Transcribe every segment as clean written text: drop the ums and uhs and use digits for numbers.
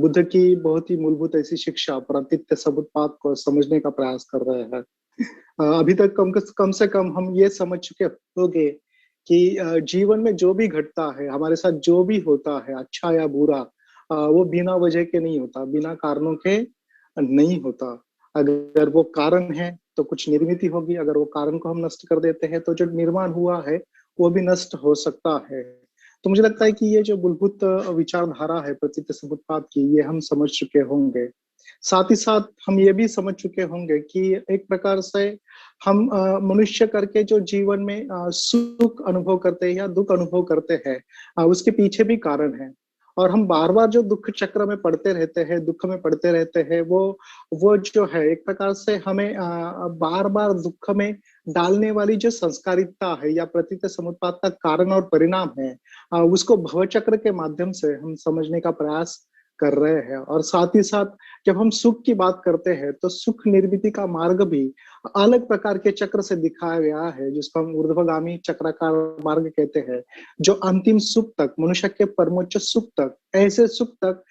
बुद्ध की बहुत ही मूलभूत ऐसी शिक्षा प्रतीत समुत्पाद को समझने का प्रयास कर रहे हैं। अभी तक कम से कम हम ये समझ चुके होंगे कि जीवन में जो भी घटता है, हमारे साथ जो भी होता है, अच्छा या बुरा, वो बिना वजह के नहीं होता, बिना कारणों के नहीं होता। अगर वो कारण है, तो कुछ निर्मिति होगी, अगर वो कारण को हम नष्ट कर देते हैं, तो जो निर्माण हुआ है, वो भी नष्ट हो सकता है। तो मुझे लगता है कि ये जो मूलभूत विचारधारा है प्रतीत समुत्पाद की, ये हम समझ चुके होंगे। साथ ही साथ हम ये भी समझ चुके होंगे कि एक प्रकार से हम मनुष्य करके जो जीवन में सुख अनुभव करते हैं या दुख अनुभव करते हैं, उसके पीछे भी कारण है। और हम बार-बार जो दुःख चक्र में पड़ते रहते हैं, दुःख में पड़ते रहते हैं, वो जो है एक प्रकार से हमें बार-बार दुःख में डालने वाली जो संस्कारिकता है या प्रतीत समुत्पाद का कारण और परिणाम है, उसको भवचक्र के माध्यम से हम समझने का प्रयास कर रहे हैं। और साथ ही साथ जब हम सुख की बात करते हैं, तो सुख निर्मिति का मार्ग भी अलग प्रकार के चक्र से दिखाया गया है, जिसको हम ऊर्ध्वगामी चक्राकार मार्ग कहते हैं, जो अंतिम सुख तक, मनुष्य के परमोच्च सुख तक, ऐसे सुख तक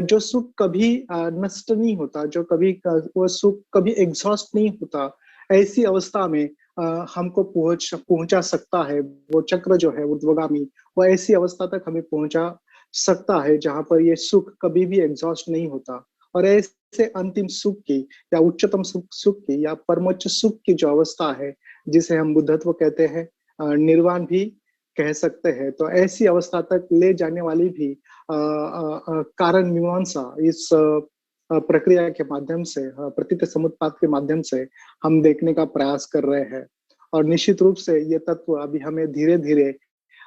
जो सुख कभी नष्ट नहीं होता, जो कभी वो सुख कभी एग्जॉस्ट नहीं होता, ऐसी अवस्था में हमको पहुंचा सकता है। वो चक्र जो है ऊर्ध्वगामी, वो ऐसी अवस्था तक हमें पहुंचा सकता है जहां पर ये सुख कभी भी एग्जॉस्ट नहीं होता। और ऐसे अंतिम सुख की या उच्चतम सुख की या परमोच्च सुख की जो अवस्था है, जिसे हम बुद्धत्व कहते हैं, निर्वाण भी कह सकते हैं, तो ऐसी अवस्था तक ले जाने वाली भी कारण मीमांसा इस प्रक्रिया के माध्यम से, प्रतीत समुत्पाद के माध्यम से हम देखने का प्रयास कर रहे हैं। और निश्चित रूप से ये तत्व अभी हमें धीरे धीरे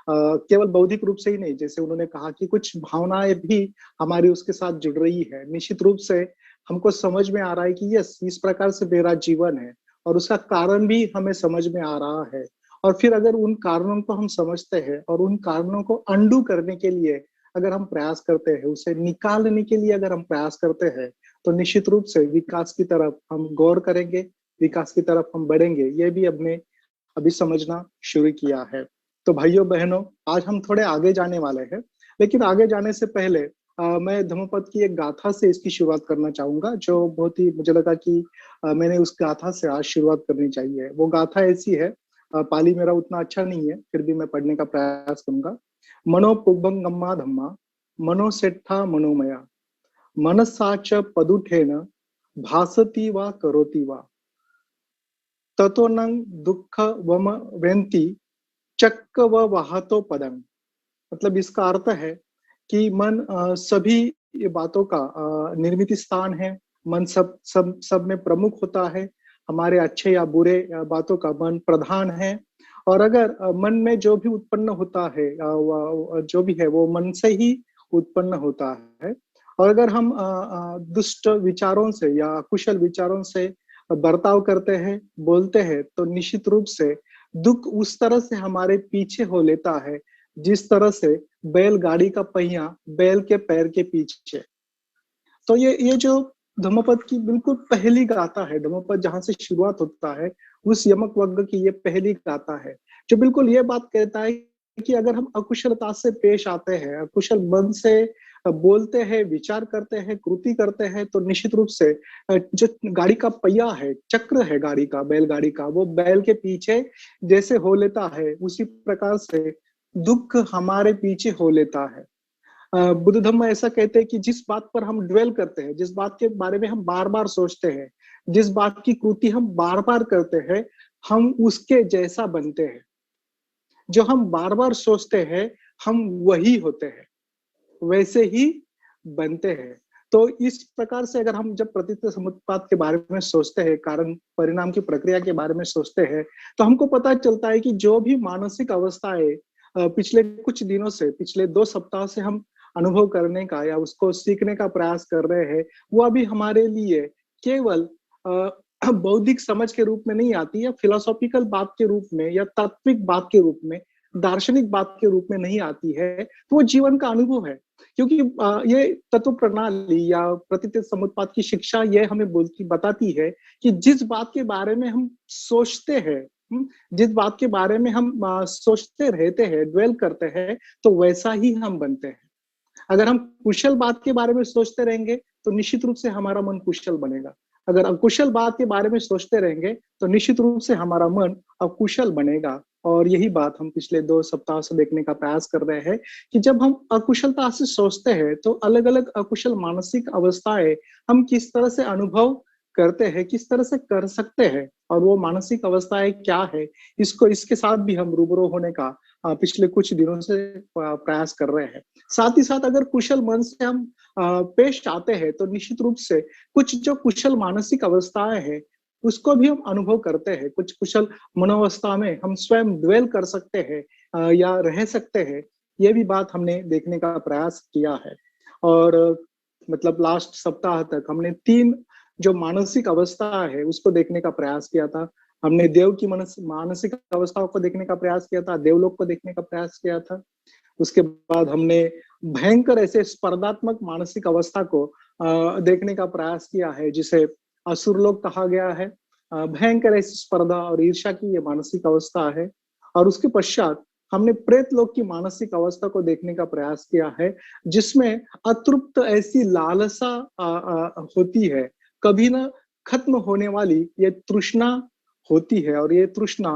केवल बौद्धिक रूप से ही नहीं, जैसे उन्होंने कहा कि कुछ भावनाएं भी हमारी उसके साथ जुड़ रही है। निश्चित रूप से हमको समझ में आ रहा है कि यस, इस प्रकार से मेरा जीवन है, और उसका कारण भी हमें समझ में आ रहा है। और फिर अगर उन कारणों को हम समझते हैं और उन कारणों को अंडू करने के लिए अगर हम प्रयास करते हैं, उसे निकालने के लिए अगर हम प्रयास करते हैं, तो निश्चित रूप से विकास की तरफ हम गौर करेंगे, विकास की तरफ हम बढ़ेंगे। ये भी हमने अभी समझना शुरू किया है। तो भाइयों बहनों, आज हम थोड़े आगे जाने वाले हैं, लेकिन आगे जाने से पहले मैं धम्मपद की एक गाथा से इसकी शुरुआत करना चाहूंगा, जो बहुत ही मुझे लगा कि मैंने उस गाथा से आज शुरुआत करनी चाहिए। वो गाथा ऐसी है, पाली मेरा उतना अच्छा नहीं है, फिर भी मैं पढ़ने का प्रयास करूंगा। मनो पुब्बंगम्मा धम्मा, मनो सेट्ठा मनोमया, मनसाच पदुठेन भासति वा करोति वा, ततो नंग दुःख वम वेंति चक्क व वाहतो पदं। मतलब इसका अर्थ है कि मन सभी ये बातों का निर्मित स्थान है। मन सब सब सब में प्रमुख होता है। हमारे अच्छे या बुरे बातों का मन प्रधान है। और अगर मन में जो भी उत्पन्न होता है, जो भी है वो मन से ही उत्पन्न होता है। और अगर हम दुष्ट विचारों से या कुशल विचारों से बर्ताव करते हैं, बोलते हैं, तो निश्चित रूप से दुख उस तरह से हमारे पीछे हो लेता है, जिस तरह से बैलगाड़ी का पहिया बैल के पैर के पीछे। तो ये जो धम्मपद की बिल्कुल पहली गाथा है, धम्मपद जहां से शुरुआत होता है, उस यमक वग्ग की ये पहली गाथा है, जो बिल्कुल ये बात कहता है कि अगर हम अकुशलता से पेश आते हैं, अकुशल मन से बोलते हैं, विचार करते हैं, कृति करते हैं, तो निश्चित रूप से जो गाड़ी का पहिया है, चक्र है गाड़ी का, बैलगाड़ी का, वो बैल के पीछे जैसे हो लेता है, उसी प्रकार से दुख हमारे पीछे हो लेता है। बुद्ध धम्म ऐसा कहते हैं कि जिस बात पर हम ड्वेल करते हैं, जिस बात के बारे में हम बार बार सोचते हैं, जिस बात की कृति हम बार बार करते हैं, हम उसके जैसा बनते हैं। जो हम बार बार सोचते हैं, हम वही होते हैं, वैसे ही बनते हैं। तो इस प्रकार से अगर हम जब प्रतीत समुत्पाद के बारे में सोचते हैं, कारण परिणाम की प्रक्रिया के बारे में सोचते हैं, तो हमको पता चलता है कि जो भी मानसिक अवस्थाएं पिछले कुछ दिनों से, पिछले 2 सप्ताह से हम अनुभव करने का या उसको सीखने का प्रयास कर रहे हैं, वो अभी हमारे लिए केवल बौद्धिक समझ के रूप में नहीं आती, या फिलोसॉफिकल बात के रूप में, या तात्विक बात के रूप में, दार्शनिक बात के रूप में नहीं आती है, तो वो जीवन का अनुभव है। क्योंकि ये तत्व प्रणाली या प्रतीत समुत्पाद की शिक्षा ये हमें बताती है कि जिस बात के बारे में हम सोचते हैं, जिस बात के बारे में हम सोचते रहते हैं, ड्वेल करते हैं, तो वैसा ही हम बनते हैं। अगर हम कुशल बात के बारे में सोचते रहेंगे तो निश्चित रूप से हमारा मन कुशल बनेगा। अगर अकुशल बात के बारे में सोचते रहेंगे तो निश्चित रूप से हमारा मन अकुशल बनेगा। और यही बात हम पिछले 2 सप्ताह से देखने का प्रयास कर रहे हैं कि जब हम अकुशलता से सोचते हैं तो अलग-अलग अकुशल मानसिक अवस्थाएं हम किस तरह से अनुभव करते हैं, किस तरह से कर सकते हैं और वो मानसिक अवस्थाएं क्या है, इसको इसके साथ भी हम रूबरू होने का पिछले कुछ दिनों से प्रयास कर रहे हैं। साथ ही साथ अगर कुशल मन से हम पेश आते हैं तो निश्चित रूप से कुछ जो कुशल मानसिक अवस्थाएं हैं उसको भी हम अनुभव करते हैं। कुछ कुशल मनोवस्था में हम स्वयं ड्वेल कर सकते हैं या रह सकते हैं। ये भी बात हमने देखने का प्रयास किया है। और मतलब लास्ट सप्ताह तक हमने 3 जो मानसिक अवस्था है उसको देखने का प्रयास किया था। हमने देव की मानसिक अवस्थाओं को देखने का प्रयास किया था, देवलोक को देखने का प्रयास किया था। उसके बाद हमने भयंकर ऐसे स्पर्धात्मक मानसिक अवस्था को देखने का प्रयास किया है जिसे असुरलोक कहा गया है। भयंकर ऐसी स्पर्धा और ईर्ष्या की ये मानसिक अवस्था है। और उसके पश्चात हमने प्रेत लोक की मानसिक अवस्था को देखने का प्रयास किया है जिसमें अतृप्त ऐसी लालसा होती है, कभी ना खत्म होने वाली ये तृष्णा होती है। और ये तृष्णा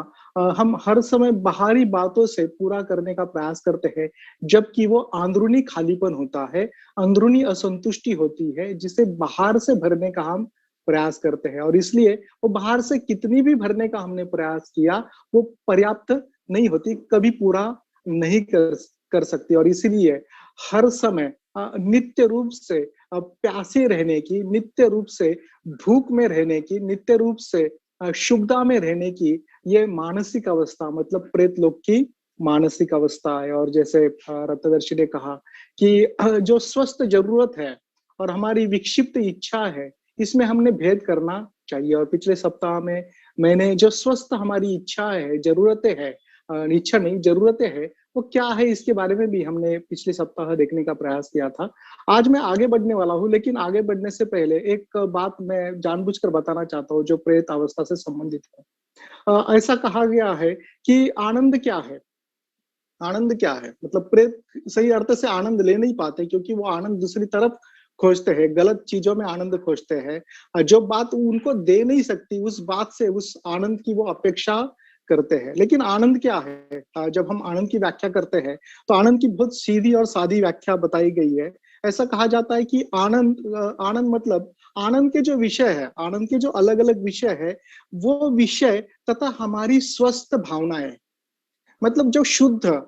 हम हर समय बाहरी बातों से पूरा करने का प्रयास करते हैं, जबकि वो अंदरूनी खालीपन होता है, अंदरूनी असंतुष्टि होती है जिसे बाहर से भरने का हम प्रयास करते हैं। और इसलिए वो बाहर से कितनी भी भरने का हमने प्रयास किया वो पर्याप्त नहीं होती, कभी पूरा नहीं कर सकती। और इसीलिए हर समय नित्य रूप से प्यासे रहने की, नित्य रूप से भूख में रहने की, नित्य रूप से शुभता में रहने की ये मानसिक अवस्था मतलब प्रेत लोक की मानसिक अवस्था है। और जैसे रत्नदर्शी ने कहा कि जो स्वस्थ जरूरत है और हमारी विक्षिप्त इच्छा है इसमें हमने भेद करना चाहिए। और पिछले सप्ताह में मैंने जो स्वस्थ हमारी इच्छा है, जरूरतें है, इच्छा नहीं जरूरतें है, वो क्या है इसके बारे में भी हमने पिछले सप्ताह देखने का प्रयास किया था। आज मैं आगे बढ़ने वाला हूँ, लेकिन आगे बढ़ने से पहले एक बात मैं जानबूझकर बताना चाहता हूँ जो प्रेत अवस्था से संबंधित है। ऐसा कहा गया है कि आनंद क्या है? आनंद क्या है? मतलब प्रेत सही अर्थ से आनंद ले नहीं पाते क्योंकि वो आनंद दूसरी तरफ खोजते हैं, गलत चीजों में आनंद खोजते हैं। जो बात उनको दे नहीं सकती उस बात से उस आनंद की वो अपेक्षा करते हैं। लेकिन आनंद क्या है? जब हम आनंद की व्याख्या करते हैं तो आनंद की बहुत सीधी और सादी व्याख्या बताई गई है। ऐसा कहा जाता है कि आनंद मतलब आनंद के जो विषय है, आनंद के जो अलग-अलग विषय है, वो विषय तथा हमारी स्वस्थ भावनाएं, मतलब जो शुद्ध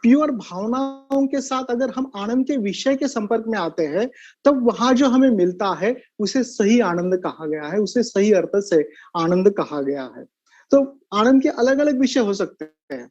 प्योर भावनाओं के साथ अगर हम आनंद के विषय के संपर्क में आते हैं तब वहां जो हमें मिलता है उसे सही आनंद कहा गया है, उसे सही अर्थ से आनंद कहा गया है। तो आनंद के अलग अलग विषय हो सकते हैं,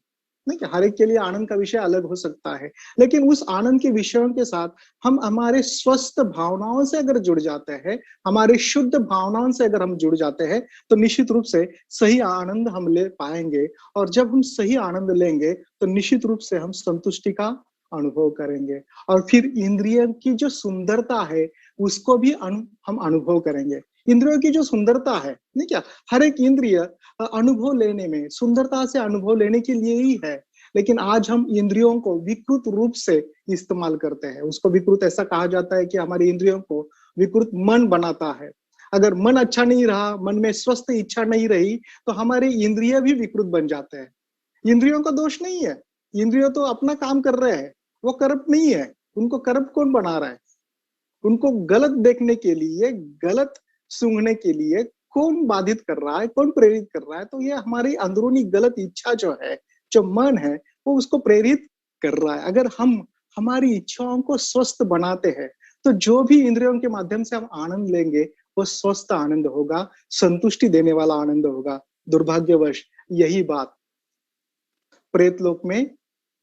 नहीं कि हर एक के लिए आनंद का विषय अलग हो सकता है, लेकिन उस आनंद के विषयों के साथ हम हमारे स्वस्थ भावनाओं से अगर जुड़ जाते हैं, हमारे शुद्ध भावनाओं से अगर हम जुड़ जाते हैं तो निश्चित रूप से सही आनंद हम ले पाएंगे। और जब हम सही आनंद लेंगे तो निश्चित रूप से हम संतुष्टि का अनुभव करेंगे। और फिर इंद्रिय की जो सुंदरता है उसको भी हम अनुभव करेंगे। इंद्रियों की जो सुंदरता है, नहीं क्या, हर एक इंद्रिय अनुभव लेने में, सुंदरता से अनुभव लेने के लिए ही है। लेकिन आज हम इंद्रियों को विकृत रूप से इस्तेमाल करते हैं। उसको विकृत ऐसा कहा जाता है कि हमारी इंद्रियों को विकृत मन बनाता है। अगर मन अच्छा नहीं रहा, मन में स्वस्थ इच्छा नहीं रही तो हमारे इंद्रिय भी विकृत बन जाते हैं। इंद्रियों का दोष नहीं है, इंद्रियों तो अपना काम कर रहे हैं, वो करप्ट नहीं है। उनको करप्ट कौन बना रहा है? उनको गलत देखने के लिए, गलत सूंघने के लिए कौन बाधित कर रहा है, कौन प्रेरित कर रहा है? तो ये हमारी अंदरूनी गलत इच्छा जो है, जो मन है, वो उसको प्रेरित कर रहा है। अगर हम हमारी इच्छाओं को स्वस्थ बनाते हैं तो जो भी इंद्रियों के माध्यम से हम आनंद लेंगे वो स्वस्थ आनंद होगा, संतुष्टि देने वाला आनंद होगा। दुर्भाग्यवश यही बात प्रेत लोक में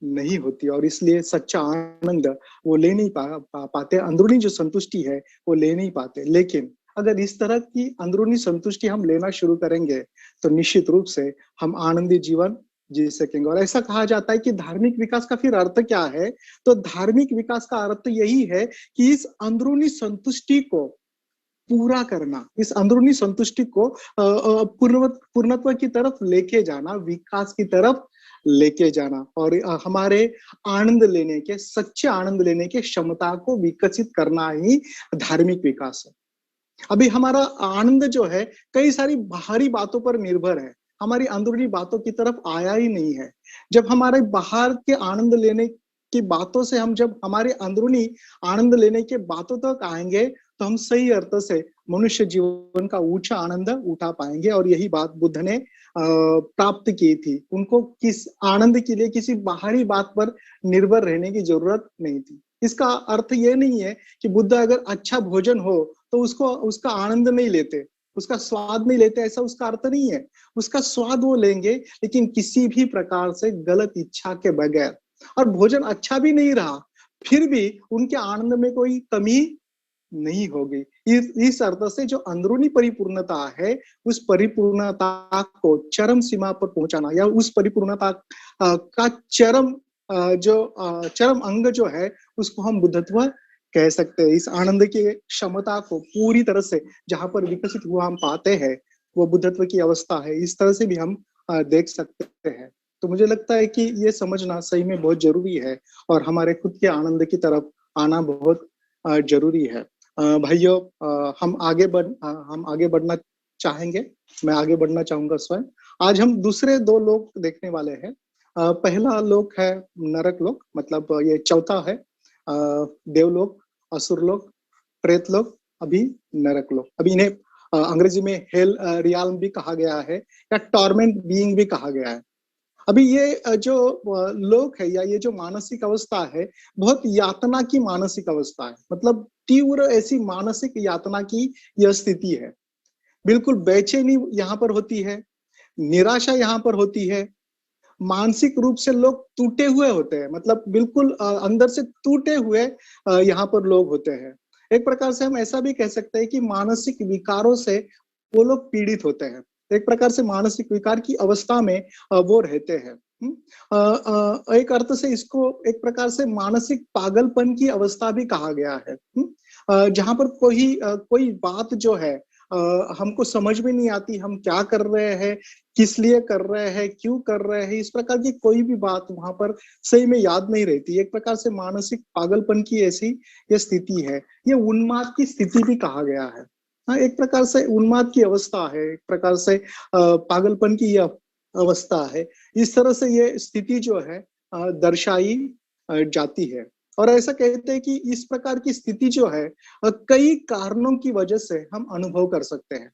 नहीं होती और इसलिए सच्चा आनंद वो ले नहीं पाते, अंदरूनी जो संतुष्टि है वो ले नहीं पाते। लेकिन अगर इस तरह की अंदरूनी संतुष्टि हम लेना शुरू करेंगे तो निश्चित रूप से हम आनंदी जीवन जी सकेंगे। और ऐसा कहा जाता है कि धार्मिक विकास का फिर अर्थ क्या है? तो धार्मिक विकास का अर्थ यही है कि इस अंदरूनी संतुष्टि को पूरा करना, इस अंदरूनी संतुष्टि को पूर्णत्व की तरफ लेके जाना, विकास की तरफ लेके जाना और हमारे आनंद लेने के, सच्चे आनंद लेने के क्षमता को विकसित करना ही धार्मिक विकास है। अभी हमारा आनंद जो है कई सारी बाहरी बातों पर निर्भर है, हमारी अंदरूनी बातों की तरफ आया ही नहीं है। जब हमारे बाहर के आनंद लेने की बातों से हम जब हमारे अंदरूनी आनंद लेने के बातों तक आएंगे तो हम सही अर्थ से मनुष्य जीवन का ऊंचा आनंद उठा पाएंगे। और यही बात बुद्ध ने प्राप्त की थी। उनको किस आनंद के लिए किसी बाहरी बात पर निर्भर रहने की जरूरत नहीं थी। इसका अर्थ ये नहीं है कि बुद्ध अगर अच्छा भोजन हो तो उसको उसका आनंद नहीं लेते, उसका स्वाद नहीं लेते, ऐसा उसका अर्थ नहीं है। उसका स्वाद वो लेंगे लेकिन किसी भी प्रकार से गलत इच्छा के बगैर। और भोजन अच्छा भी नहीं रहा फिर भी उनके आनंद में कोई कमी नहीं होगी। इस अर्थ से जो अंदरूनी परिपूर्णता है, उस परिपूर्णता को चरम सीमा पर पहुंचाना या उस परिपूर्णता का चरम अंग जो है उसको हम बुद्धत्व कह सकते हैं। इस आनंद की क्षमता को पूरी तरह से जहां पर विकसित हुआ हम पाते हैं वो बुद्धत्व की अवस्था है। इस तरह से भी हम देख सकते हैं। तो मुझे लगता है कि ये समझना सही में बहुत जरूरी है और हमारे खुद के आनंद की तरफ आना बहुत जरूरी है। भाइयों, हम आगे बढ़ना चाहेंगे। मैं आगे बढ़ना चाहूंगा स्वयं। आज हम दूसरे दो लोक देखने वाले हैं। पहला लोक है नरक लोक, मतलब ये चौथा है देवलोक, असुरलोक, प्रेतलोक, अभी नरक लोक। अभी इन्हें अंग्रेजी में हेल रियाल्म भी कहा गया है या टॉर्मेंट बीइंग भी कहा गया है। अभी ये जो लोक है या ये जो मानसिक अवस्था है बहुत यातना की मानसिक अवस्था है। मतलब तीव्र ऐसी मानसिक यातना की यह स्थिति है। बिल्कुल बेचैनी यहाँ पर होती है, निराशा यहाँ पर होती है, मानसिक रूप से लोग टूटे हुए होते हैं। मतलब बिल्कुल अंदर से टूटे हुए यहाँ पर लोग होते हैं। एक प्रकार से हम ऐसा भी कह सकते हैं कि मानसिक विकारों से वो लोग पीड़ित होते हैं। एक प्रकार से मानसिक विकार की अवस्था में वो रहते हैं। एक अर्थ से इसको एक प्रकार से मानसिक पागलपन की अवस्था भी कहा गया है। जहां पर कोई बात जो है हमको समझ में नहीं आती, हम क्या कर रहे हैं, किस लिए कर रहे हैं, क्यों कर रहे हैं, इस प्रकार की कोई भी बात वहां पर सही में याद नहीं रहती। एक प्रकार से मानसिक पागलपन की ऐसी ये स्थिति है। ये उन्माद की स्थिति भी कहा गया है। हाँ, एक प्रकार से उन्माद की अवस्था है, एक प्रकार से पागलपन की यह अवस्था है। इस तरह से ये स्थिति जो है दर्शाई जाती है। और ऐसा कहते हैं कि इस प्रकार की स्थिति जो है कई कारणों की वजह से हम अनुभव कर सकते हैं।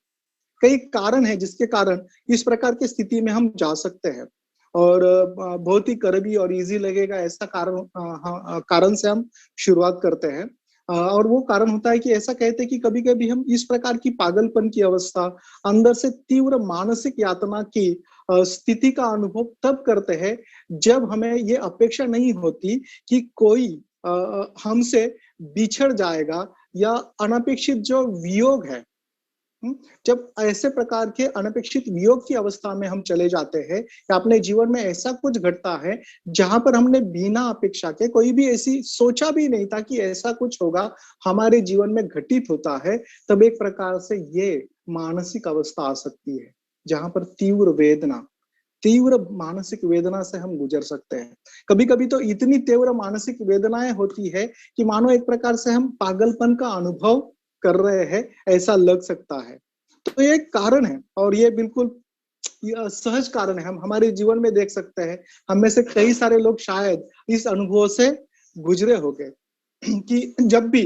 कई कारण है जिसके कारण इस प्रकार की स्थिति में हम जा सकते हैं। और बहुत ही करीबी और इजी लगेगा ऐसा कारण से हम शुरुआत करते हैं। और वो कारण होता है कि ऐसा कहते हैं कि कभी कभी हम इस प्रकार की पागलपन की अवस्था, अंदर से तीव्र मानसिक यातना की स्थिति का अनुभव तब करते हैं जब हमें ये अपेक्षा नहीं होती कि कोई हमसे बिछड़ जाएगा या अनपेक्षित जो वियोग है। जब ऐसे प्रकार के अनपेक्षित वियोग की अवस्था में हम चले जाते हैं या अपने जीवन में ऐसा कुछ घटता है जहां पर हमने बिना अपेक्षा के, कोई भी ऐसी सोचा भी नहीं था कि ऐसा कुछ होगा, हमारे जीवन में घटित होता है, तब एक प्रकार से ये मानसिक अवस्था आ सकती है जहां पर तीव्र मानसिक वेदना से हम गुजर सकते हैं। कभी कभी तो इतनी तीव्र मानसिक वेदनाएं होती है कि मानो एक प्रकार से हम पागलपन का अनुभव कर रहे हैं, ऐसा लग सकता है। तो ये एक कारण है और ये बिल्कुल सहज कारण है। हम हमारे जीवन में देख सकते हैं, हम में से कई सारे लोग शायद इस अनुभव से गुजरे होंगे कि जब भी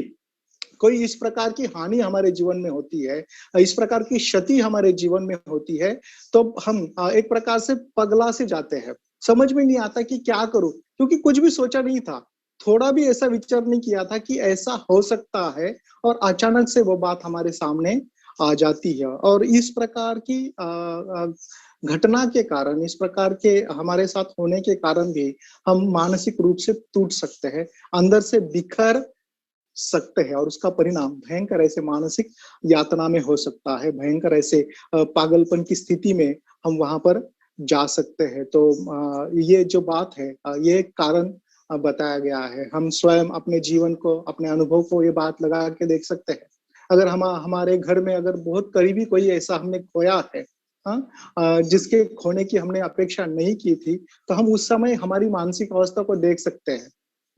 कोई इस प्रकार की हानि हमारे जीवन में होती है, इस प्रकार की क्षति हमारे जीवन में होती है, तो हम एक प्रकार से पगला से जाते हैं। समझ में नहीं आता कि क्या करूं, क्योंकि कुछ भी सोचा नहीं था, थोड़ा भी ऐसा विचार नहीं किया था कि ऐसा हो सकता है, और अचानक से वो बात हमारे सामने आ जाती है। और इस प्रकार की घटना के कारण, इस प्रकार के हमारे साथ होने के कारण भी हम मानसिक रूप से टूट सकते हैं, अंदर से बिखर सकते हैं, और उसका परिणाम भयंकर ऐसे मानसिक यातना में हो सकता है, भयंकर ऐसे पागलपन की स्थिति में हम वहां पर जा सकते हैं। तो ये जो बात है, ये कारण बताया गया है। हम स्वयं अपने जीवन को, अपने अनुभव को ये बात लगा के देख सकते हैं। अगर हम हमारे घर में अगर बहुत करीबी कोई ऐसा हमने खोया है, हाँ, जिसके खोने की हमने अपेक्षा नहीं की थी, तो हम उस समय हमारी मानसिक अवस्था को देख सकते हैं।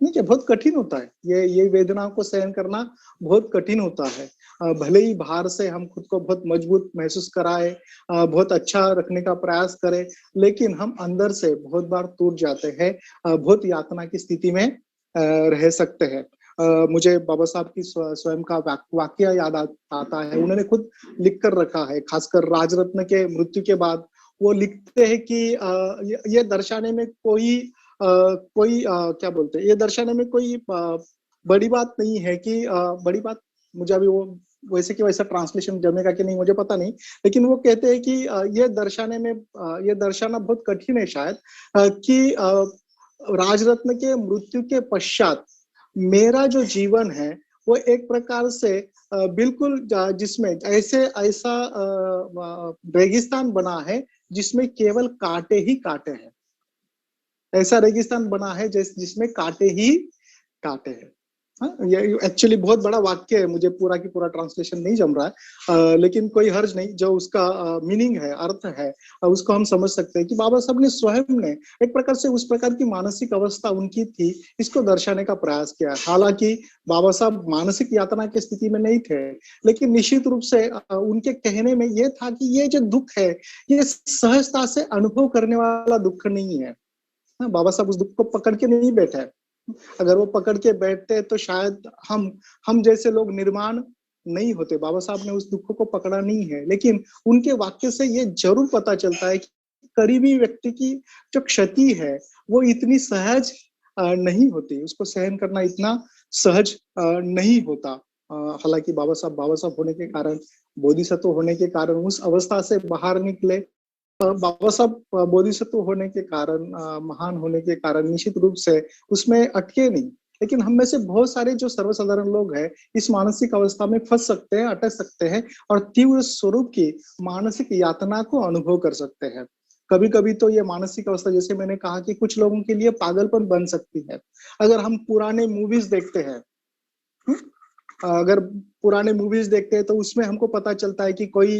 नहीं क्या बहुत कठिन होता है, ये वेदनाओं को सहन करना बहुत कठिन होता है। भले ही बाहर से हम खुद को बहुत मजबूत महसूस कराएँ, बहुत अच्छा रखने का प्रयास करें, लेकिन हम अंदर से बहुत बार टूट जाते हैं, बहुत यातना की स्थिति में रह सकते हैं। मुझे बाबा साहब की स्वयं का वाकया याद आता है। उन्होंने खुद लिख कर रखा है, खासकर राजरत्न के मृत्यु के बाद वो लिखते हैं कि ये दर्शाने में क्या बोलते हैं, ये दर्शाने में कोई बड़ी बात नहीं है कि बड़ी बात, मुझे अभी वो वैसे कि वैसा ट्रांसलेशन जमेगा कि नहीं मुझे पता नहीं, लेकिन वो कहते हैं कि ये दर्शाना बहुत कठिन है शायद, कि राजरत्न के मृत्यु के पश्चात मेरा जो जीवन है वो एक प्रकार से बिल्कुल जिसमें ऐसा रेगिस्तान बना है जिसमें केवल कांटे ही कांटे हैं। ऐसा रेगिस्तान बना है जिसमें कांटे ही कांटे हैं। हाँ, ये एक्चुअली बहुत बड़ा वाक्य है, मुझे पूरा की पूरा ट्रांसलेशन नहीं जम रहा है, लेकिन कोई हर्ज नहीं, जो उसका मीनिंग है, अर्थ है, उसको हम समझ सकते हैं कि बाबा साहब ने स्वयं ने एक प्रकार से उस प्रकार की मानसिक अवस्था उनकी थी, इसको दर्शाने का प्रयास किया। हालांकि बाबा साहब मानसिक यातना की स्थिति में नहीं थे, लेकिन निश्चित रूप से उनके कहने में ये था कि ये जो दुख है, ये सहजता से अनुभव करने वाला दुख नहीं है। हाँ, बाबा साहब उस दुख को पकड़ के नहीं बैठे। अगर वो पकड़ के बैठते तो शायद हम जैसे लोग निर्माण नहीं होते। बाबा साहब ने उस दुख को पकड़ा नहीं है, लेकिन उनके वाक्य से ये जरूर पता चलता है कि करीबी व्यक्ति की जो क्षति है वो इतनी सहज नहीं होती, उसको सहन करना इतना सहज नहीं होता। हालांकि बाबा साहब होने के कारण, बोधिसत्व होने के कारण उस अवस्था से बाहर निकले। बाबा साहब बोधिसत्व होने के कारण, महान होने के कारण निश्चित रूप से उसमें अटके नहीं, लेकिन हम में से बहुत सारे जो सर्वसाधारण लोग हैं इस मानसिक अवस्था में फंस सकते हैं, अटक सकते हैं और तीव्र स्वरूप की मानसिक यातना को अनुभव कर सकते हैं। कभी कभी तो ये मानसिक अवस्था, जैसे मैंने कहा कि कुछ लोगों के लिए पागलपन बन सकती है। अगर हम पुराने मूवीज देखते हैं, अगर पुराने मूवीज देखते हैं तो उसमें हमको पता चलता है कि कोई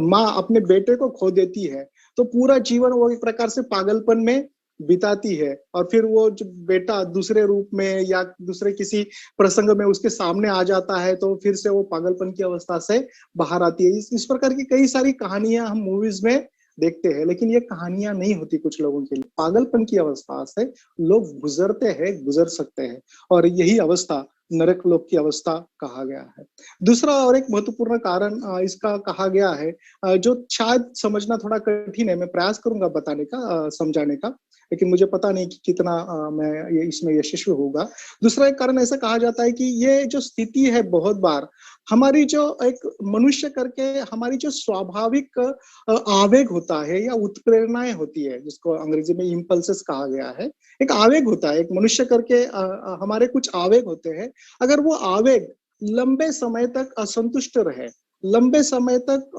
माँ अपने बेटे को खो देती है, तो पूरा जीवन वो एक प्रकार से पागलपन में बिताती है, और फिर वो जो बेटा दूसरे रूप में या दूसरे किसी प्रसंग में उसके सामने आ जाता है, तो फिर से वो पागलपन की अवस्था से बाहर आती है। इस प्रकार की कई सारी कहानियां हम मूवीज में देखते हैं, लेकिन ये कहानियां नहीं होती कुछ लोगों के लिए। पागलपन की अवस्था से लोग गुजरते हैं, गुजर सकते हैं, और यही अवस्था नरक लोक की अवस्था कहा गया है। दूसरा और एक महत्वपूर्ण कारण इसका कहा गया है, जो शायद समझना थोड़ा कठिन है, मैं प्रयास करूंगा बताने का, समझाने का, लेकिन मुझे पता नहीं कि कितना मैं ये इसमें यशस्वी होगा। दूसरा एक कारण ऐसा कहा जाता है कि ये जो स्थिति है बहुत बार हमारी जो एक मनुष्य करके हमारी जो स्वाभाविक आवेग होता है या उत्प्रेरणाएं होती है, जिसको अंग्रेजी में इम्पल्सेस कहा गया है, एक आवेग होता है, एक मनुष्य करके हमारे कुछ आवेग होते हैं। अगर वो आवेग लंबे समय तक असंतुष्ट रहे, लंबे समय तक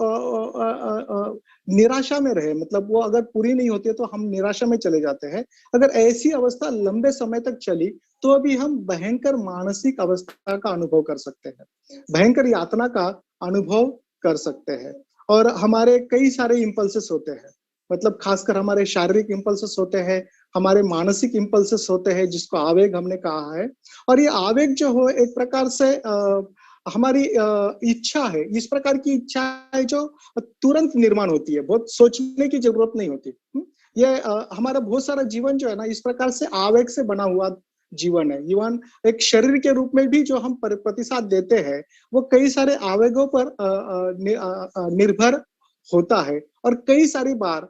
निराशा में रहे, मतलब वो अगर पूरी नहीं होती है तो हम निराशा में चले जाते हैं। अगर ऐसी अवस्था लंबे समय तक चली तो अभी हम भयंकर मानसिक अवस्था का अनुभव कर सकते हैं, भयंकर यातना का अनुभव कर सकते हैं। और हमारे कई सारे इम्पल्सेस होते हैं, मतलब खासकर हमारे शारीरिक इम्पल्सेस होते हैं, हमारे मानसिक इम्पल्सेस होते हैं, जिसको आवेग हमने कहा है। और ये आवेग जो हो एक प्रकार से हमारी इच्छा है, इस प्रकार की इच्छा है जो तुरंत निर्माण होती है, बहुत सोचने की जरूरत नहीं होती। ये हमारा बहुत सारा जीवन जो है ना, इस प्रकार से आवेग से बना हुआ जीवन है। जीवन एक शरीर के रूप में भी जो हम प्रतिसाद देते हैं वो कई सारे आवेगों पर निर्भर होता है। और कई सारी बार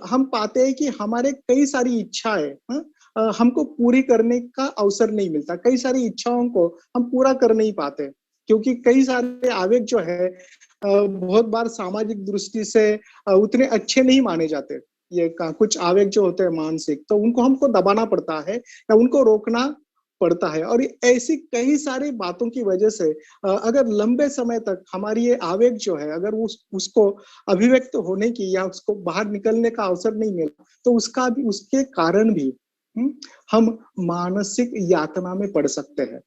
हम पाते हैं कि हमारे कई सारी इच्छाएं हमको पूरी करने का अवसर नहीं मिलता, कई सारी इच्छाओं को हम पूरा कर नहीं पाते, क्योंकि कई सारे आवेग जो है बहुत बार सामाजिक दृष्टि से उतने अच्छे नहीं माने जाते। ये कुछ आवेग जो होते हैं मानसिक, तो उनको हमको दबाना पड़ता है या उनको रोकना पड़ता है। और ऐसी कई सारी बातों की वजह से अगर लंबे समय तक हमारी ये आवेग जो है, अगर उसको अभिव्यक्त होने की या उसको बाहर निकलने का अवसर नहीं मिला, तो उसके कारण भी हम मानसिक यातना में पड़ सकते हैं।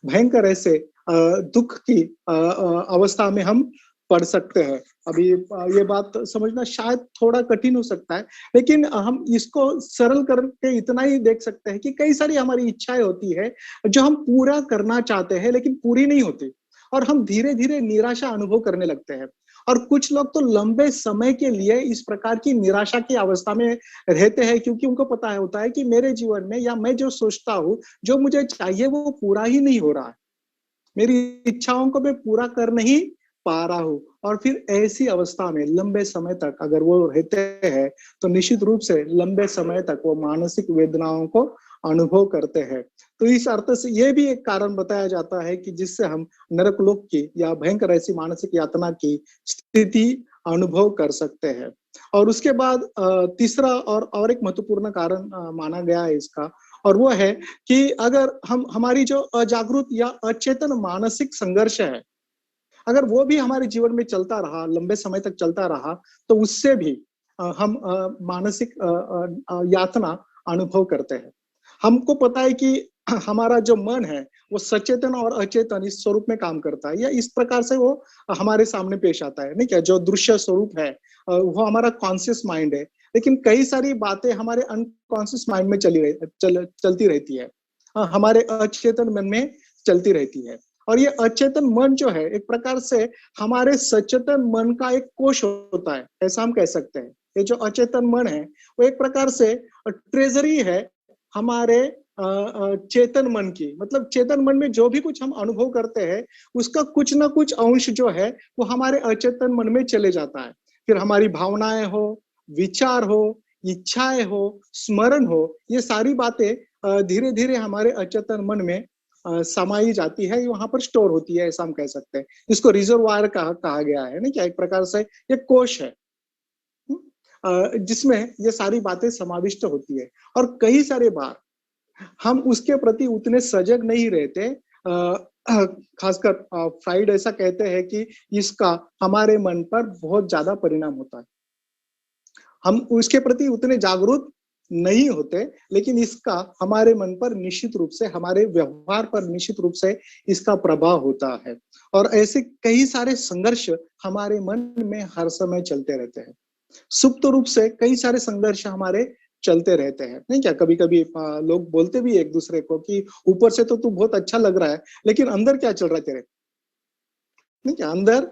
भयंकर ऐसे दुख की अवस्था में हम पढ़ सकते हैं। अभी ये बात समझना शायद थोड़ा कठिन हो सकता है, लेकिन हम इसको सरल करके इतना ही देख सकते हैं कि कई सारी हमारी इच्छाएं होती है जो हम पूरा करना चाहते हैं लेकिन पूरी नहीं होती, और हम धीरे धीरे निराशा अनुभव करने लगते हैं। और कुछ लोग तो लंबे समय के लिए इस प्रकार की निराशा की अवस्था में रहते हैं, क्योंकि उनको पता है होता है कि मेरे जीवन में या मैं जो सोचता हूँ, जो मुझे चाहिए वो पूरा ही नहीं हो रहा है, मेरी इच्छाओं को मैं पूरा कर नहीं पा रहा हूँ। और फिर ऐसी अवस्था में लंबे समय तक अगर वो रहते हैं, तो निश्चित रूप से लंबे समय तक वो मानसिक वेदनाओं को अनुभव करते हैं। तो इस अर्थ से ये भी एक कारण बताया जाता है कि जिससे हम नरकलोक की या भयंकर ऐसी मानसिक यातना की स्थिति अनुभव कर सकते हैं। और उसके बाद तीसरा और एक महत्वपूर्ण कारण माना गया है इसका, और वो है कि अगर हम हमारी जो अजागरूक या अचेतन मानसिक संघर्ष है, अगर वो भी हमारे जीवन में चलता रहा, लंबे समय तक चलता रहा, तो उससे भी हम मानसिक यातना अनुभव करते हैं। हमको पता है कि हमारा जो मन है वो सचेतन और अचेतन इस स्वरूप में काम करता है, या इस प्रकार से वो हमारे सामने पेश आता है, नहीं क्या? जो दृश्य स्वरूप है वो हमारा कॉन्शियस माइंड है, लेकिन कई सारी बातें हमारे अनकॉन्शियस माइंड में चलती रहती है, हमारे अचेतन मन में चलती रहती है। और ये अचेतन मन जो है एक प्रकार से हमारे सचेतन मन का एक कोष होता है, ऐसा हम कह सकते हैं। ये जो अचेतन मन है वो एक प्रकार से ट्रेजरी है हमारे चेतन मन की। मतलब चेतन मन में जो भी कुछ हम अनुभव करते हैं, उसका कुछ ना कुछ अंश जो है वो हमारे अचेतन मन में चले जाता है। फिर हमारी भावनाएं हो, विचार हो, इच्छाएं हो, स्मरण हो, ये सारी बातें धीरे धीरे हमारे अचेतन मन में समाई जाती है, वहां पर स्टोर होती है, ऐसा हम कह सकते हैं। इसको रिजर्वायर कहा गया है, ना? क्या एक प्रकार से ये कोष है जिसमें ये सारी बातें समाविष्ट होती है। और कई सारे बार हम उसके प्रति उतने सजग नहीं रहते। खासकर फ्राइड ऐसा कहते हैं कि इसका हमारे मन पर बहुत ज्यादा परिणाम होता है। हम उसके प्रति उतने जागरूक नहीं होते, लेकिन इसका हमारे मन पर निश्चित रूप से, हमारे व्यवहार पर निश्चित रूप से इसका प्रभाव होता है। और ऐसे कई सारे संघर्ष हमारे मन में हर समय चलते रहते हैं। सुप्त रूप से कई सारे संघर्ष हमारे चलते रहते हैं, नहीं क्या? कभी कभी लोग बोलते भी एक दूसरे को कि ऊपर से तो तू बहुत अच्छा लग रहा है, लेकिन अंदर क्या चल रहा है तेरे? नहीं क्या? अंदर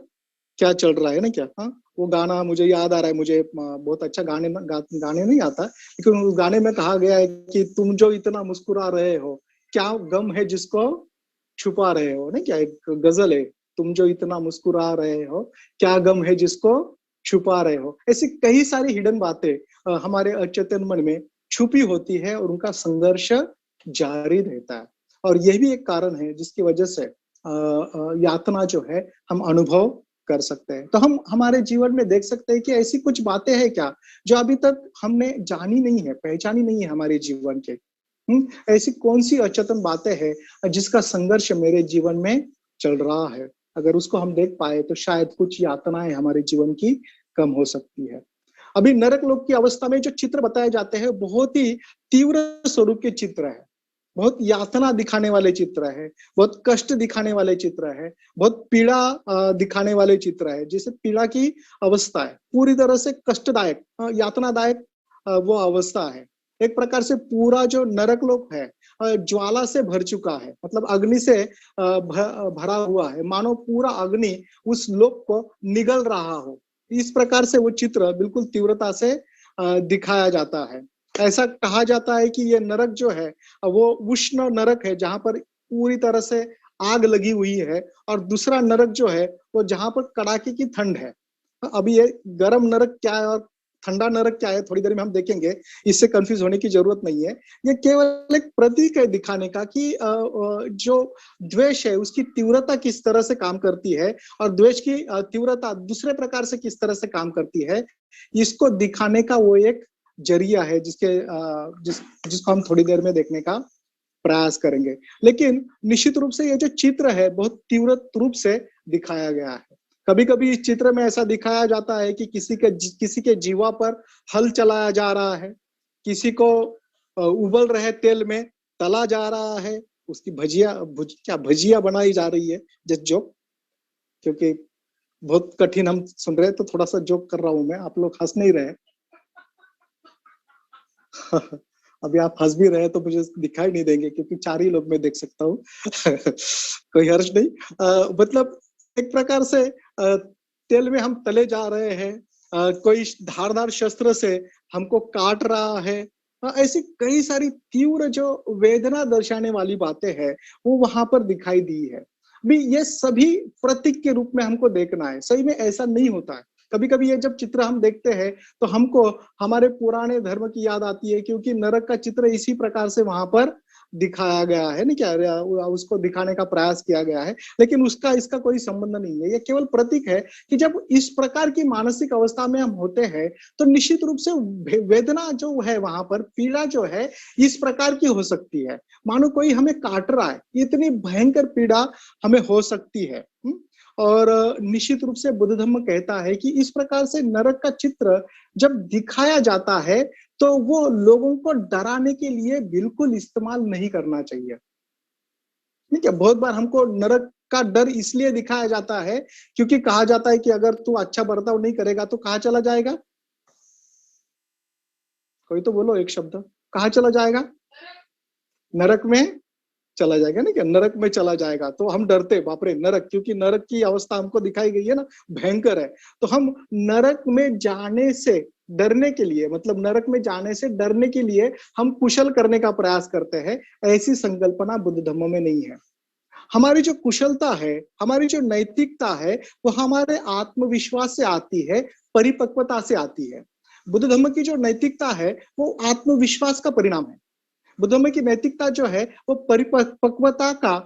क्या चल रहा है, ना क्या? हाँ, वो गाना मुझे याद आ रहा है, मुझे बहुत अच्छा गाने नहीं आता, लेकिन उस गाने में कहा गया है कि तुम जो इतना मुस्कुरा रहे हो, क्या गम है जिसको छुपा रहे हो? नहीं क्या? एक गजल है, तुम जो इतना मुस्कुरा रहे हो, क्या गम है जिसको छुपा रहे हो। ऐसी कई सारी हिडन बातें हमारे अचेतन मन में छुपी होती है, और उनका संघर्ष जारी रहता है। और यह भी एक कारण है जिसकी वजह से यातना जो है हम अनुभव कर सकते हैं। तो हम हमारे जीवन में देख सकते हैं कि ऐसी कुछ बातें हैं क्या जो अभी तक हमने जानी नहीं है, पहचानी नहीं है हमारे जीवन के। ऐसी कौन सी अचेतन बातें हैं जिसका संघर्ष मेरे जीवन में चल रहा है? अगर उसको हम देख पाए तो शायद कुछ यातनाएं हमारे जीवन की कम हो सकती है। अभी नरक लोक की अवस्था में जो चित्र बताए जाते हैं बहुत ही तीव्र स्वरूप के चित्र है, बहुत यातना दिखाने वाले चित्र है, बहुत कष्ट दिखाने वाले चित्र है, बहुत पीड़ा दिखाने वाले चित्र है। जैसे पीड़ा की अवस्था है पूरी तरह से कष्टदायक, यातनादायक वो अवस्था है। एक प्रकार से पूरा जो नरक लोक है ज्वाला से भर चुका है, मतलब अग्नि से भरा हुआ है, मानो पूरा अग्नि उस लोक को निगल रहा हो। इस प्रकार से वो चित्र बिल्कुल तीव्रता से दिखाया जाता है। ऐसा कहा जाता है कि ये नरक जो है वो उष्ण नरक है, जहां पर पूरी तरह से आग लगी हुई है, और दूसरा नरक जो है वो जहां पर कड़ाके की ठंड है। अभी ये गर्म नरक क्या है और ठंडा नरक क्या है, थोड़ी देर में हम देखेंगे, इससे कंफ्यूज होने की जरूरत नहीं है। ये केवल एक प्रतीक है दिखाने का कि जो द्वेष है उसकी तीव्रता किस तरह से काम करती है, और द्वेष की तीव्रता दूसरे प्रकार से किस तरह से काम करती है, इसको दिखाने का वो एक जरिया है जिसको हम थोड़ी देर में देखने का प्रयास करेंगे। लेकिन निश्चित रूप से ये जो चित्र है बहुत तीव्र रूप से दिखाया गया है। कभी कभी इस चित्र में ऐसा दिखाया जाता है कि किसी के जीवा पर हल चलाया जा रहा है, किसी को उबल रहे तेल में तला जा रहा है, उसकी भजिया बनाई जा रही है, जस्ट जो, क्योंकि बहुत कठिन हम सुन रहे हैं, तो थोड़ा सा जोक कर रहा हूं मैं, आप लोग हंस नहीं रहे। अभी आप हंस भी रहे हैं तो मुझे दिखाई नहीं देंगे, क्योंकि 4 ही लोग मैं देख सकता हूँ। कोई हर्ष नहीं। मतलब एक प्रकार से तेल में हम तले जा रहे हैं। कोई धारदार शस्त्र से हमको काट रहा है। ऐसी कई सारी तीव्र जो वेदना दर्शाने वाली बातें हैं, वो वहां पर दिखाई दी है। भी ये सभी प्रतीक के रूप में हमको देखना है, सही में ऐसा नहीं होता है। कभी कभी ये जब चित्र हम देखते हैं तो हमको हमारे पुराने धर्म की याद आती है, क्योंकि नरक का चित्र इसी प्रकार से वहां पर दिखाया गया है, नहीं क्या, उसको दिखाने का प्रयास किया गया है। लेकिन उसका इसका कोई संबंध नहीं है, ये केवल प्रतीक है कि जब इस प्रकार की मानसिक अवस्था में हम होते हैं तो निश्चित रूप से वेदना जो है, वहां पर पीड़ा जो है इस प्रकार की हो सकती है, मानो कोई हमें काट रहा है, इतनी भयंकर पीड़ा हमें हो सकती है। और निश्चित रूप से बुद्ध धर्म कहता है कि इस प्रकार से नरक का चित्र जब दिखाया जाता है तो वो लोगों को डराने के लिए बिल्कुल इस्तेमाल नहीं करना चाहिए। ठीक है, बहुत बार हमको नरक का डर इसलिए दिखाया जाता है क्योंकि कहा जाता है कि अगर तू अच्छा बर्ताव नहीं करेगा तो कहाँ चला जाएगा? कोई तो बोलो एक शब्द, कहाँ चला जाएगा? नरक में चला जाएगा, ना क्या, नरक में चला जाएगा। तो हम डरते, बाप रे नरक, क्योंकि नरक की अवस्था हमको दिखाई गई है ना, भयंकर है। तो हम नरक में जाने से डरने के लिए, मतलब नरक में जाने से डरने के लिए हम कुशल करने का प्रयास करते हैं। ऐसी संकल्पना बुद्ध धर्म में नहीं है। हमारी जो कुशलता है, हमारी जो नैतिकता है, वो हमारे आत्मविश्वास से आती है, परिपक्वता से आती है। बुद्ध धर्म की जो नैतिकता है वो आत्मविश्वास का परिणाम है। बुद्ध धर्म की नैतिकता जो है वो परिपक्वता का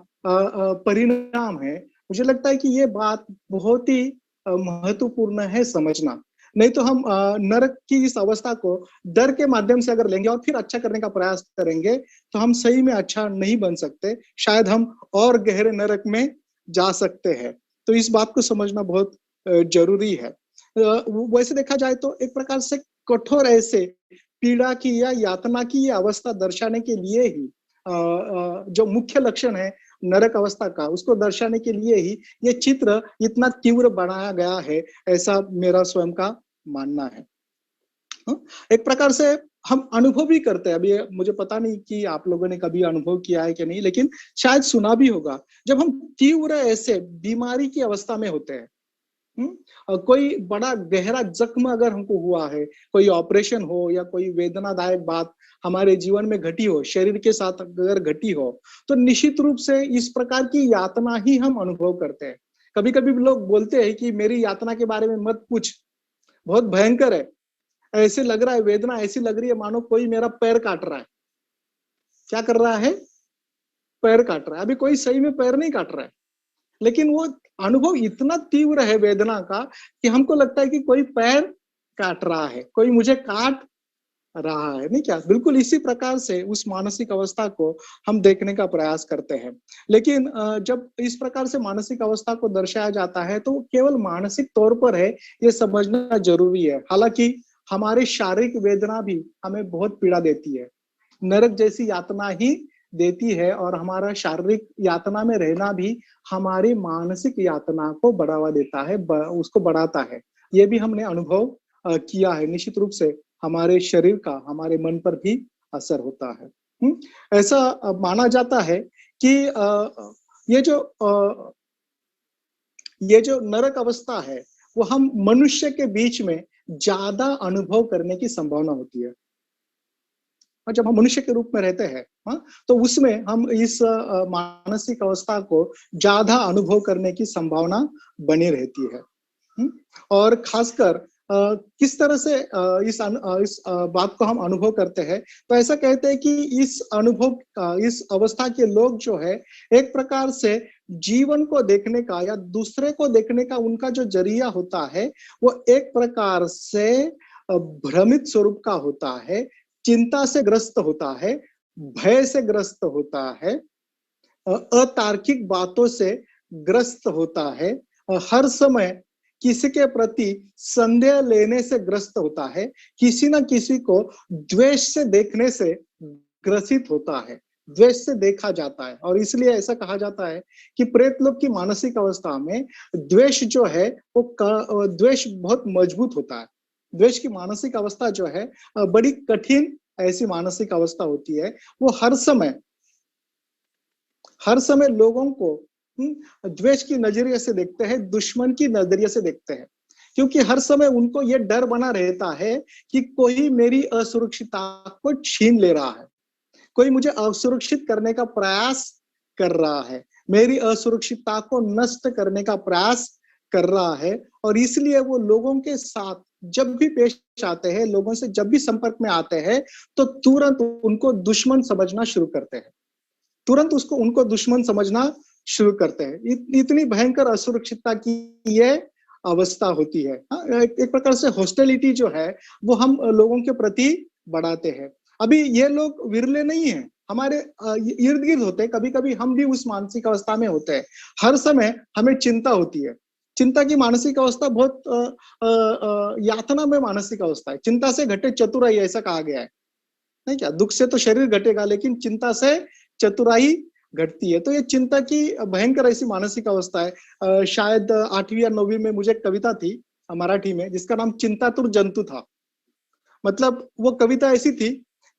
परिणाम है। मुझे लगता है कि ये बात बहुत ही महत्वपूर्ण है समझना। नहीं तो हम नरक की इस अवस्था को डर के माध्यम से अगर लेंगे और फिर अच्छा करने का प्रयास करेंगे तो हम सही में अच्छा नहीं बन सकते, शायद हम और गहरे नरक में जा सकते हैं। तो इस बात को समझना बहुत जरूरी है। वैसे देखा जाए तो एक प्रकार से कठोर ऐसे पीड़ा की या यातना की ये अवस्था दर्शाने के लिए ही जो मुख्य लक्षण है नरक अवस्था का, उसको दर्शाने के लिए ही ये चित्र इतना तीव्र बनाया गया है, ऐसा मेरा स्वयं का मानना है। एक प्रकार से हम अनुभव भी करते हैं। अभी मुझे पता नहीं कि आप लोगों ने कभी अनुभव किया है कि नहीं, लेकिन शायद सुना भी होगा, जब हम तीव्र ऐसे बीमारी की अवस्था में होते हैं, कोई बड़ा गहरा जख्म अगर हमको हुआ है, कोई ऑपरेशन हो या कोई वेदनादायक बात हमारे जीवन में घटी हो, शरीर के साथ अगर घटी हो, तो निश्चित रूप से इस प्रकार की यातना ही हम अनुभव करते हैं। कभी कभी लोग बोलते हैं कि मेरी यातना के बारे में मत पूछ, बहुत भयंकर है, ऐसे लग रहा है, वेदना ऐसी लग रही है मानो कोई मेरा पैर काट रहा है। क्या कर रहा है? पैर काट रहा है। अभी कोई सही में पैर नहीं काट रहा है, लेकिन वो अनुभव इतना तीव्र है वेदना का कि हमको लगता है कि कोई पैर काट रहा है, कोई मुझे काट रहा है, नहीं क्या? बिल्कुल इसी प्रकार से उस मानसिक अवस्था को हम देखने का प्रयास करते हैं। लेकिन जब इस प्रकार से मानसिक अवस्था को दर्शाया जाता है तो केवल मानसिक तौर पर है, ये समझना जरूरी है। हालांकि हमारी शारीरिक वेदना भी हमें बहुत पीड़ा देती है, नरक जैसी यातना ही देती है, और हमारा शारीरिक यातना में रहना भी हमारी मानसिक यातना को बढ़ावा देता है, उसको बढ़ाता है। ये भी हमने अनुभव किया है। निश्चित रूप से हमारे शरीर का हमारे मन पर भी असर होता है। ऐसा माना जाता है कि ये जो ये जो नरक अवस्था है वो हम मनुष्य के बीच में ज्यादा अनुभव करने की संभावना होती है। और जब हम मनुष्य के रूप में रहते हैं, हाँ, तो उसमें हम इस मानसिक अवस्था को ज्यादा अनुभव करने की संभावना बनी रहती है। और खासकर किस तरह से इस बात को हम अनुभव करते हैं, तो ऐसा कहते हैं कि इस अनुभव इस अवस्था के लोग जो है एक प्रकार से जीवन को देखने का या दूसरे को देखने का उनका जो जरिया होता है वो एक प्रकार से भ्रमित स्वरूप का होता है, चिंता से ग्रस्त होता है, भय से ग्रस्त होता है, अतार्किक बातों से ग्रस्त होता है, हर समय किसी के प्रति संदेह लेने से ग्रस्त होता है, किसी न किसी को द्वेष से देखने से ग्रसित होता है। द्वेष से देखा जाता है। और इसलिए ऐसा कहा जाता है कि प्रेत लोग की मानसिक अवस्था में द्वेष जो है वो द्वेष बहुत मजबूत होता है। द्वेष की मानसिक अवस्था जो है बड़ी कठिन ऐसी मानसिक अवस्था होती है। वो हर समय लोगों को द्वेष की नजरिए से देखते हैं, दुश्मन की नजरिए से देखते हैं, क्योंकि हर समय उनको ये डर बना रहता है कि कोई मेरी असुरक्षितता को छीन ले रहा है, कोई मुझे असुरक्षित करने का प्रयास कर रहा है, मेरी असुरक्षितता को नष्ट करने का प्रयास कर रहा है। और इसलिए वो लोगों के साथ जब भी पेश आते हैं, लोगों से जब भी संपर्क में आते हैं, तो तुरंत उनको दुश्मन समझना शुरू करते हैं, तुरंत उसको उनको दुश्मन समझना शुरू करते हैं। इतनी भयंकर असुरक्षितता की ये अवस्था होती है। एक प्रकार से हॉस्टिलिटी जो है वो हम लोगों के प्रति बढ़ाते हैं। अभी ये लोग विरले नहीं है, हमारे इर्द गिर्द होते हैं। कभी कभी हम भी उस मानसिक अवस्था में होते हैं। हर समय हमें चिंता होती है। चिंता की मानसिक अवस्था बहुत यातना में मानसिक अवस्था है। चिंता से घटे चतुराई, ऐसा कहा गया है, नहीं क्या? दुख से तो शरीर घटेगा, लेकिन चिंता से चतुराई घटती है। तो ये चिंता की भयंकर ऐसी मानसिक अवस्था है। शायद 8वीं या 9वीं में मुझे एक कविता थी मराठी में, जिसका नाम चिंतातुर जंतु था। मतलब वो कविता ऐसी थी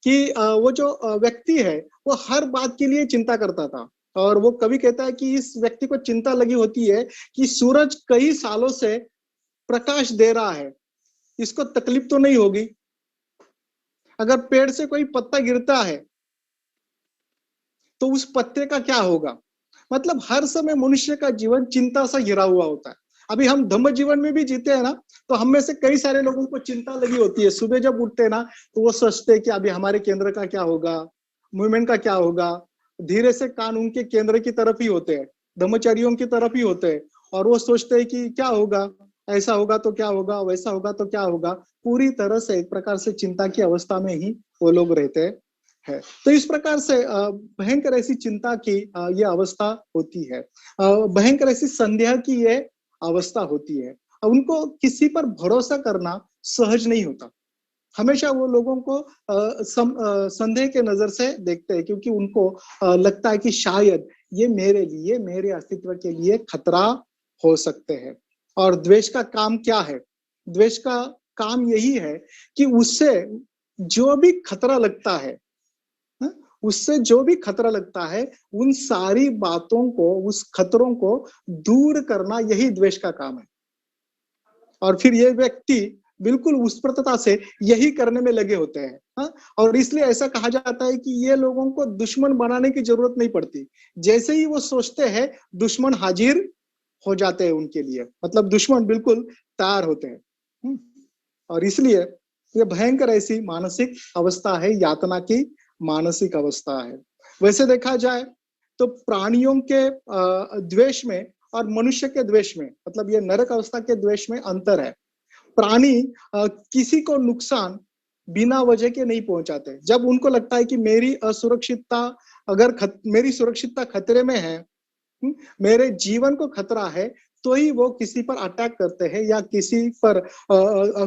कि वो जो व्यक्ति है वो हर बात के लिए चिंता करता था। और वो कवि कहता है कि इस व्यक्ति को चिंता लगी होती है कि सूरज कई सालों से प्रकाश दे रहा है, इसको तकलीफ तो नहीं होगी? अगर पेड़ से कोई पत्ता गिरता है तो उस पत्ते का क्या होगा? मतलब हर समय मनुष्य का जीवन चिंता से घिरा हुआ होता है। अभी हम धम्म जीवन में भी जीते हैं ना, तो हम में से कई सारे लोगों को चिंता लगी होती है। सुबह जब उठते हैं ना, तो वो सोचते हैं कि अभी हमारे केंद्र का क्या होगा, मूवमेंट का क्या होगा। धीरे से कान उनके केंद्र की तरफ ही होते हैं, ब्रह्मचारियों की तरफ ही होते हैं, और वो सोचते हैं कि क्या होगा, ऐसा होगा तो क्या होगा, वैसा होगा तो क्या होगा। पूरी तरह से एक प्रकार से चिंता की अवस्था में ही वो लोग रहते हैं। तो इस प्रकार से भयंकर ऐसी चिंता की ये अवस्था होती है। भयंकर ऐसी संदेह की ये अवस्था होती है। उनको किसी पर भरोसा करना सहज नहीं होता। हमेशा वो लोगों को संदेह के नजर से देखते हैं, क्योंकि उनको लगता है कि शायद ये मेरे लिए, मेरे अस्तित्व के लिए खतरा हो सकते हैं। और द्वेष का काम क्या है? द्वेष का काम यही है कि उससे जो भी खतरा लगता है, उससे जो भी खतरा लगता है, उन सारी बातों को, उस खतरों को दूर करना, यही द्वेष का काम है। और फिर ये व्यक्ति बिल्कुल उत्स्फूर्तता से यही करने में लगे होते हैं। हाँ? और इसलिए ऐसा कहा जाता है कि ये लोगों को दुश्मन बनाने की जरूरत नहीं पड़ती। जैसे ही वो सोचते हैं, दुश्मन हाजिर हो जाते हैं उनके लिए। मतलब दुश्मन बिल्कुल तैयार होते हैं। और इसलिए ये भयंकर ऐसी मानसिक अवस्था है, यातना की मानसिक अवस्था है। वैसे देखा जाए तो प्राणियों के द्वेष में और मनुष्य के द्वेष में, मतलब ये नरक अवस्था के द्वेष में अंतर है। प्राणी किसी को नुकसान बिना वजह के नहीं पहुंचाते। जब उनको लगता है कि मेरी असुरक्षितता, मेरी सुरक्षितता खतरे में है, मेरे जीवन को खतरा है, तो ही वो किसी पर अटैक करते हैं या किसी पर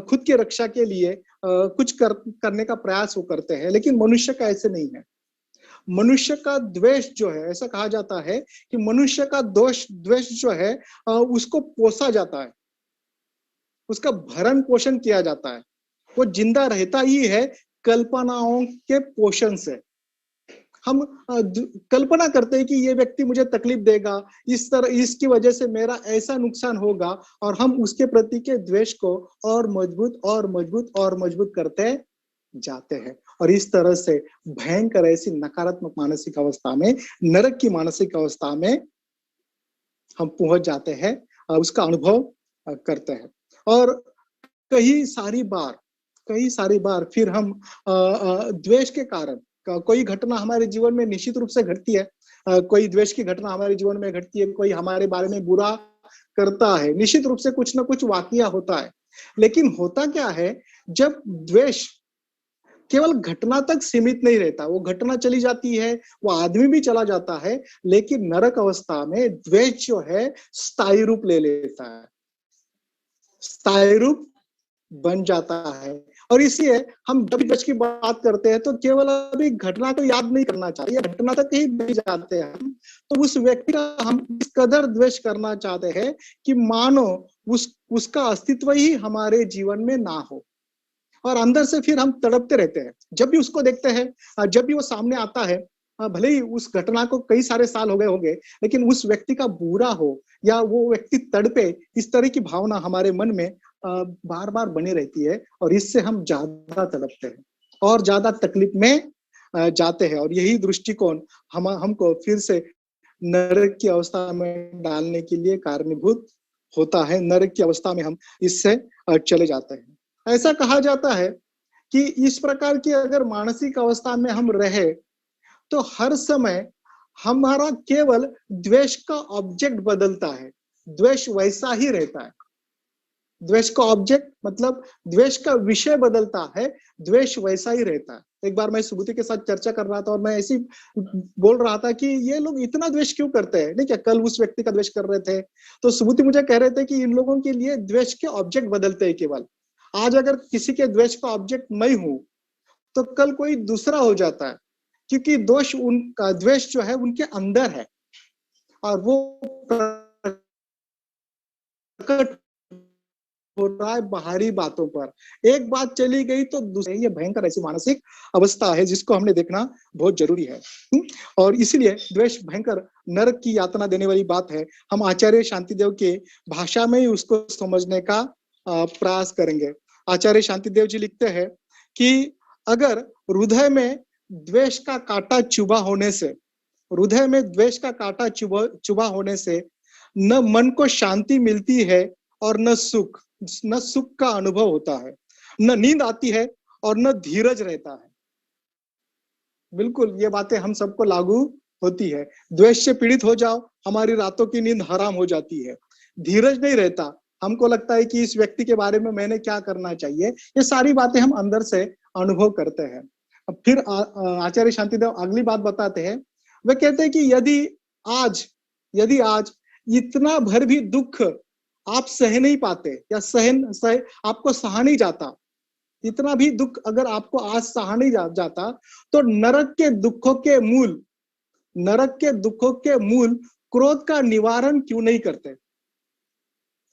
खुद की रक्षा के लिए कुछ करने का प्रयास वो करते हैं। लेकिन मनुष्य का ऐसे नहीं है। मनुष्य का द्वेष जो है, ऐसा कहा जाता है कि मनुष्य का द्वेष जो है उसको पोसा जाता है, उसका भरण पोषण किया जाता है। वो जिंदा रहता ही है कल्पनाओं के पोषण से। हम कल्पना करते हैं कि ये व्यक्ति मुझे तकलीफ देगा, इस तरह इसकी वजह से मेरा ऐसा नुकसान होगा, और हम उसके प्रति के द्वेष को और मजबूत और मजबूत और मजबूत करते जाते हैं। और इस तरह से भयंकर ऐसी नकारात्मक मानसिक अवस्था में, नरक की मानसिक अवस्था में हम पहुंच जाते हैं, उसका अनुभव करते हैं। और कई सारी बार फिर हम द्वेष के कारण, कोई घटना हमारे जीवन में निश्चित रूप से घटती है। कोई द्वेष की घटना हमारे जीवन में घटती है, कोई हमारे बारे में बुरा करता है, निश्चित रूप से कुछ ना कुछ वाकया होता है। लेकिन होता क्या है, जब द्वेष केवल घटना तक सीमित नहीं रहता, वो घटना चली जाती है, वो आदमी भी चला जाता है, लेकिन नरक अवस्था में द्वेष जो है स्थायी रूप ले लेता है। स्थायी रूप बन जाता है। और इसलिए हम जब भी द्वेष की बात करते हैं तो केवल अभी घटना को याद नहीं करना चाहते, या घटना तक ही नहीं जाते हैं हम, तो उस व्यक्ति का हम इस कदर द्वेष करना चाहते हैं कि मानो उसका अस्तित्व ही हमारे जीवन में ना हो, और अंदर से फिर हम तड़पते रहते हैं जब भी उसको देखते हैं, जब भी वो सामने आता है। भले ही उस घटना को कई सारे साल हो गए होंगे, लेकिन उस व्यक्ति का बुरा हो या वो व्यक्ति तड़पे, इस तरह की भावना हमारे मन में बार बार बनी रहती है, और इससे हम ज्यादा तड़पते हैं और ज्यादा तकलीफ में जाते हैं। और यही दृष्टिकोण हमको फिर से नरक की अवस्था में डालने के लिए कारणीभूत होता है। नरक की अवस्था में हम इससे चले जाते हैं। ऐसा कहा जाता है कि इस प्रकार की अगर मानसिक अवस्था में हम रहे तो हर समय हमारा केवल द्वेष का ऑब्जेक्ट बदलता है, द्वेष वैसा ही रहता है। द्वेष का ऑब्जेक्ट मतलब द्वेष का विषय बदलता है, द्वेष वैसा ही रहता है। एक बार मैं सुबुति के साथ चर्चा कर रहा था और मैं ऐसी बोल रहा था कि ये लोग इतना द्वेष क्यों करते हैं, नहीं क्या कल उस व्यक्ति का द्वेष कर रहे थे, तो सुबुति मुझे कह रहे थे कि इन लोगों के लिए द्वेष के ऑब्जेक्ट बदलते हैं केवल। आज अगर किसी के द्वेष का ऑब्जेक्ट मैं हूं तो कल कोई दूसरा हो जाता है, क्योंकि दोष उनका द्वेष जो है उनके अंदर है और वो प्रकट हो रहा है बाहरी बातों पर। एक बात चली गई तो दूसरी, ये भयंकर ऐसी मानसिक अवस्था है जिसको हमने देखना बहुत जरूरी है। और इसलिए द्वेष भयंकर नरक की यातना देने वाली बात है। हम आचार्य शांतिदेव के भाषा में ही उसको समझने का प्रयास करेंगे। आचार्य शांतिदेव जी लिखते हैं कि अगर हृदय में द्वेष का कांटा चुभा होने से, हृदय में द्वेष का कांटा चुभा होने से न मन को शांति मिलती है और न सुख का अनुभव होता है, न नींद आती है और न धीरज रहता है। बिल्कुल ये बातें हम सबको लागू होती है। द्वेष से पीड़ित हो जाओ, हमारी रातों की नींद हराम हो जाती है, धीरज नहीं रहता, हमको लगता है कि इस व्यक्ति के बारे में मैंने क्या करना चाहिए। ये सारी बातें हम अंदर से अनुभव करते हैं। अब फिर आचार्य शांतिदेव अगली बात बताते हैं। वे कहते हैं कि यदि आज इतना भर भी दुख आप सह नहीं पाते या आपको सहा नहीं जाता, इतना भी दुख अगर आपको आज सहा नहीं जाता, तो नरक के दुखों के मूल क्रोध का निवारण क्यों नहीं करते?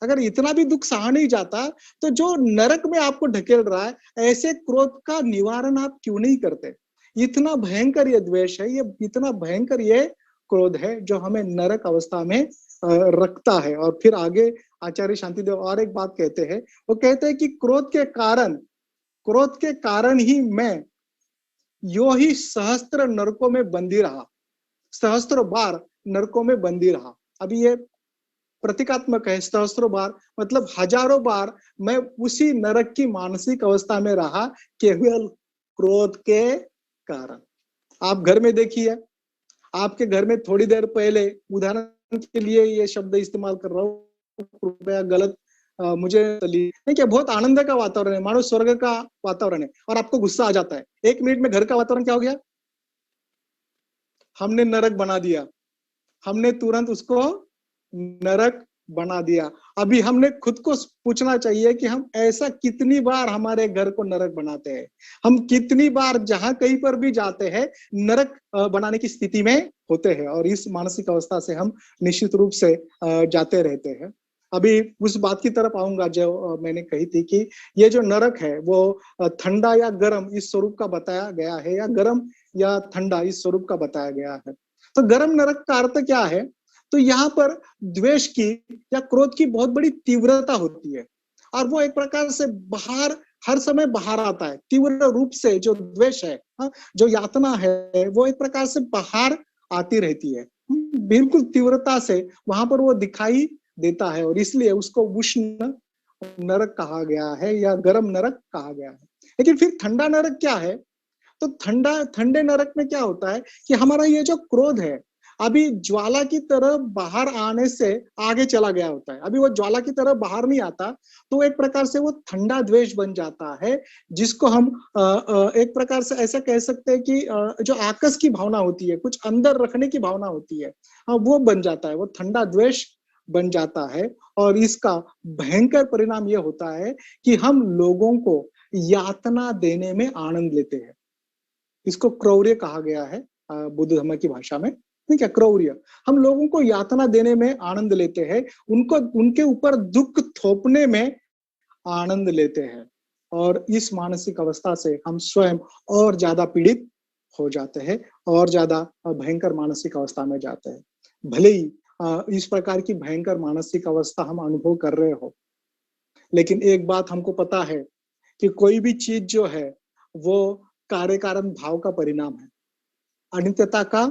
अगर इतना भी दुख सहा नहीं जाता तो जो नरक में आपको ढकेल रहा है, ऐसे क्रोध का निवारण आप क्यों नहीं करते? इतना भयंकर ये द्वेष है, ये इतना भयंकर ये क्रोध है जो हमें नरक अवस्था में रखता है। और फिर आगे आचार्य शांतिदेव और एक बात कहते हैं। वो कहते हैं कि क्रोध के कारण ही मैं यो ही सहस्त्र नरकों में बंदी रहा, सहस्त्रों बार नरकों में बंदी रहा। अभी ये प्रतीकात्मक है, सहस्त्रों बार मतलब हजारों बार मैं उसी नरक की मानसिक अवस्था में रहा, केवल क्रोध के कारण। आप घर में देखिए, आपके घर में थोड़ी देर पहले, उदाहरण के लिए ये शब्द इस्तेमाल कर रहा हूँ, कृपया गलत मुझे नहीं, क्या बहुत आनंद का वातावरण है, मानो स्वर्ग का वातावरण है, और आपको गुस्सा आ जाता है। 1 मिनट में घर का वातावरण क्या हो गया? हमने नरक बना दिया, हमने तुरंत उसको नरक बना दिया। अभी हमने खुद को पूछना चाहिए कि हम ऐसा कितनी बार हमारे घर को नरक बनाते हैं। हम कितनी बार जहां कहीं पर भी जाते हैं नरक बनाने की स्थिति में होते हैं, और इस मानसिक अवस्था से हम निश्चित रूप से जाते रहते हैं। अभी उस बात की तरफ आऊंगा जो मैंने कही थी कि ये जो नरक है वो ठंडा या गर्म इस स्वरूप का बताया गया है, या गर्म या ठंडा इस स्वरूप का बताया गया है। तो गर्म नरक का अर्थ क्या है? तो यहाँ पर द्वेष की या क्रोध की बहुत बड़ी तीव्रता होती है, और वो एक प्रकार से हर समय बाहर आता है। तीव्र रूप से जो द्वेष है, जो यातना है, वो एक प्रकार से बाहर आती रहती है, बिल्कुल तीव्रता से वहां पर वो दिखाई देता है, और इसलिए उसको उष्ण नरक कहा गया है या गर्म नरक कहा गया है। लेकिन फिर ठंडा नरक क्या है? तो ठंडे नरक में क्या होता है कि हमारा ये जो क्रोध है अभी ज्वाला की तरह बाहर आने से आगे चला गया होता है। अभी वो ज्वाला की तरह बाहर नहीं आता, तो एक प्रकार से वो ठंडा द्वेष बन जाता है, जिसको हम एक प्रकार से ऐसा कह सकते हैं कि जो आकस की भावना होती है, कुछ अंदर रखने की भावना होती है, वो बन जाता है, वो ठंडा द्वेष बन जाता है और इसका भयंकर परिणाम यह होता है कि हम लोगों को यातना देने में आनंद लेते हैं। इसको क्रौर्य कहा गया है बुद्ध धर्म की भाषा में। ठीक है, क्रौर्य। हम लोगों को यातना देने में आनंद लेते हैं, उनको उनके ऊपर दुख थोपने में आनंद लेते हैं और इस मानसिक अवस्था से हम स्वयं और ज्यादा पीड़ित हो जाते हैं और ज्यादा भयंकर मानसिक अवस्था में जाते हैं। भले ही इस प्रकार की भयंकर मानसिक अवस्था हम अनुभव कर रहे हो, लेकिन एक बात हमको पता है कि कोई भी चीज जो है वो कार्य कारण भाव का परिणाम है, अनित्यता का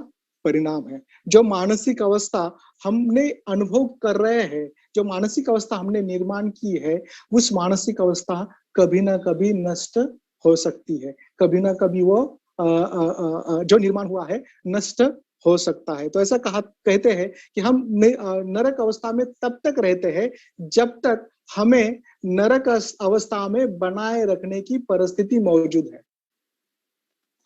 परिणाम है। जो मानसिक अवस्था हमने अनुभव कर रहे हैं, जो मानसिक अवस्था हमने निर्माण की है, उस मानसिक अवस्था कभी ना कभी नष्ट हो सकती है, कभी ना कभी वो जो निर्माण हुआ है नष्ट हो सकता है। तो ऐसा कहते हैं कि हम नरक अवस्था में तब तक रहते हैं जब तक हमें नरक अवस्था में बनाए रखने की परिस्थिति मौजूद है।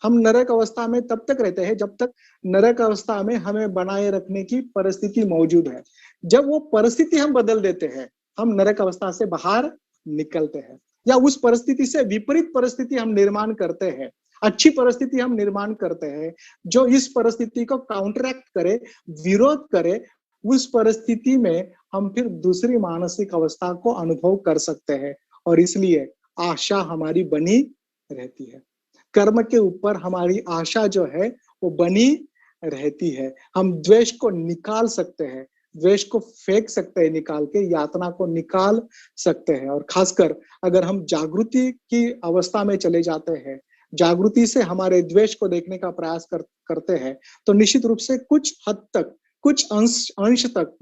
हम नरक अवस्था में तब तक रहते हैं जब तक नरक अवस्था में हमें बनाए रखने की परिस्थिति मौजूद है। जब वो परिस्थिति हम बदल देते हैं, हम नरक अवस्था से बाहर निकलते हैं या उस परिस्थिति से विपरीत परिस्थिति हम निर्माण करते हैं, अच्छी परिस्थिति हम निर्माण करते हैं जो इस परिस्थिति को काउंटरैक्ट करे, विरोध करे। उस परिस्थिति में हम फिर दूसरी मानसिक अवस्था को अनुभव कर सकते हैं और इसलिए आशा हमारी बनी रहती है। कर्म के ऊपर हमारी आशा जो है वो बनी रहती है। हम द्वेष को निकाल सकते हैं, द्वेष को फेंक सकते हैं, निकाल के यातना को निकाल सकते हैं। और खासकर अगर हम जागृति की अवस्था में चले जाते हैं, जागृति से हमारे द्वेष को देखने का प्रयास करते हैं, तो निश्चित रूप से कुछ हद तक, कुछ अंश तक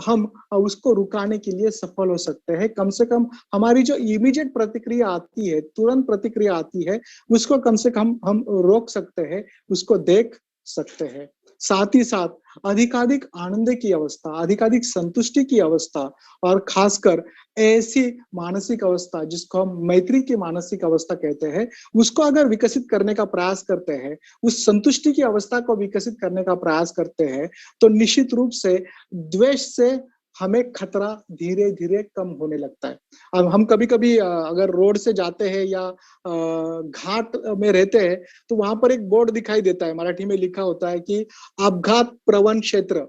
हम उसको रुकाने के लिए सफल हो सकते हैं। कम से कम हमारी जो इमीडिएट प्रतिक्रिया आती है, तुरंत प्रतिक्रिया आती है, उसको कम से कम हम रोक सकते हैं, उसको देख सकते हैं। साथ ही साथ अधिकाधिक आनंद की अवस्था, अधिकाधिक संतुष्टि की अवस्था और खासकर ऐसी मानसिक अवस्था जिसको हम मैत्री की मानसिक अवस्था कहते हैं, उसको अगर विकसित करने का प्रयास करते हैं, उस संतुष्टि की अवस्था को विकसित करने का प्रयास करते हैं, तो निश्चित रूप से द्वेष से हमें खतरा धीरे धीरे कम होने लगता है। अब हम कभी कभी अगर रोड से जाते हैं या घाट में रहते हैं तो वहां पर एक बोर्ड दिखाई देता है, मराठी में लिखा होता है कि अपघात प्रवण क्षेत्र।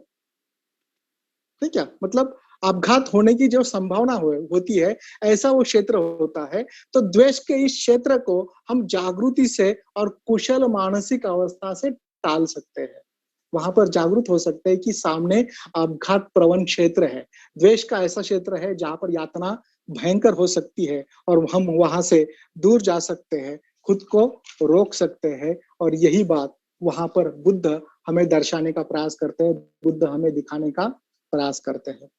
ठीक है, मतलब अपघात होने की जो संभावना होती है, ऐसा वो क्षेत्र होता है। तो द्वेष के इस क्षेत्र को हम जागृति से और कुशल मानसिक अवस्था से टाल सकते हैं। वहां पर जागरूक हो सकते हैं कि सामने अपघात प्रवण क्षेत्र है, द्वेष का ऐसा क्षेत्र है जहां पर यातना भयंकर हो सकती है और हम वहां से दूर जा सकते हैं, खुद को रोक सकते हैं। और यही बात वहां पर बुद्ध हमें दर्शाने का प्रयास करते हैं, बुद्ध हमें दिखाने का प्रयास करते हैं।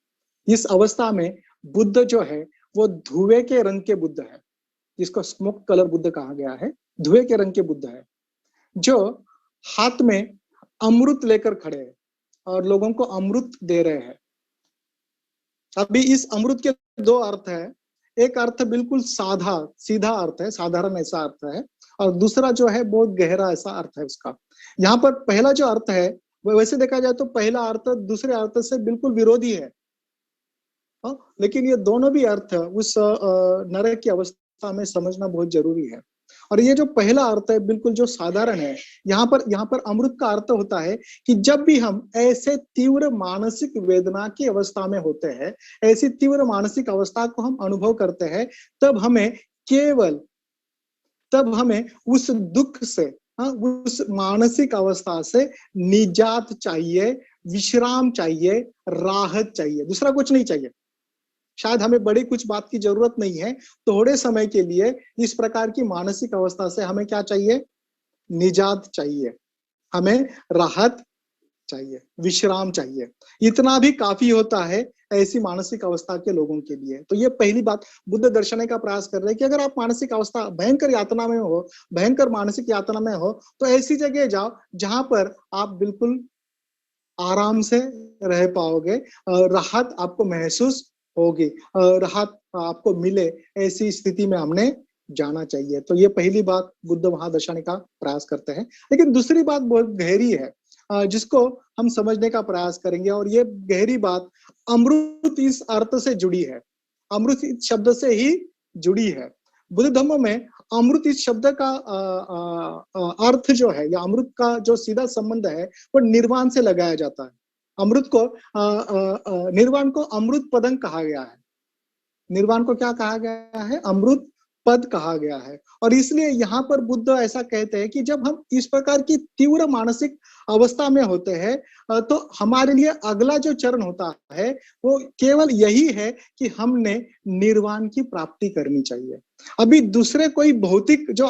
इस अवस्था में बुद्ध जो है वो धुएं के रंग के बुद्ध है, जिसको स्मोक कलर बुद्ध कहा गया है। धुएं के रंग के बुद्ध है जो हाथ में अमृत लेकर खड़े हैं और लोगों को अमृत दे रहे हैं। अभी इस अमृत के दो अर्थ है, एक अर्थ बिल्कुल सीधा अर्थ है, साधारण ऐसा अर्थ है, और दूसरा जो है बहुत गहरा ऐसा अर्थ है उसका। यहाँ पर पहला जो अर्थ है वैसे देखा जाए तो पहला अर्थ दूसरे अर्थ से बिल्कुल विरोधी है, लेकिन ये दोनों भी अर्थ उस नरक की अवस्था में समझना बहुत जरूरी है। और ये जो पहला अर्थ है बिल्कुल जो साधारण है, यहाँ पर अमृत का अर्थ होता है कि जब भी हम ऐसे तीव्र मानसिक वेदना की अवस्था में होते हैं, ऐसी तीव्र मानसिक अवस्था को हम अनुभव करते हैं, तब हमें उस दुख से, उस मानसिक अवस्था से निजात चाहिए, विश्राम चाहिए, राहत चाहिए, दूसरा कुछ नहीं चाहिए। शायद हमें बड़ी कुछ बात की जरूरत नहीं है, थोड़े समय के लिए इस प्रकार की मानसिक अवस्था से हमें क्या चाहिए? निजात चाहिए, हमें राहत चाहिए, विश्राम चाहिए। इतना भी काफी होता है ऐसी मानसिक अवस्था के लोगों के लिए। तो ये पहली बात बुद्ध दर्शाने का प्रयास कर रहे हैं कि अगर आप मानसिक अवस्था भयंकर यातना में हो, भयंकर मानसिक यातना में हो, तो ऐसी जगह जाओ जहां पर आप बिल्कुल आराम से रह पाओगे, राहत आपको महसूस होगी, राहत आपको मिले, ऐसी स्थिति में हमने जाना चाहिए। तो ये पहली बात बुद्ध वहां दर्शाने का प्रयास करते हैं। लेकिन दूसरी बात बहुत गहरी है, जिसको हम समझने का प्रयास करेंगे। और ये गहरी बात अमृत इस अर्थ से जुड़ी है, अमृत इस शब्द से ही जुड़ी है। बुद्ध धर्म में अमृत इस शब्द का अर्थ जो है, या अमृत का जो सीधा संबंध है, वो निर्वाण से लगाया जाता है। अमृत को निर्वाण को अमृत पदं कहा गया है। निर्वाण को क्या कहा गया है? अमृत पद कहा गया है। और इसलिए यहाँ पर बुद्ध ऐसा कहते हैं कि जब हम इस प्रकार की तीव्र मानसिक अवस्था में होते हैं, तो हमारे लिए अगला जो चरण होता है वो केवल यही है कि हमने निर्वाण की प्राप्ति करनी चाहिए। अभी दूसरे कोई भौतिक जो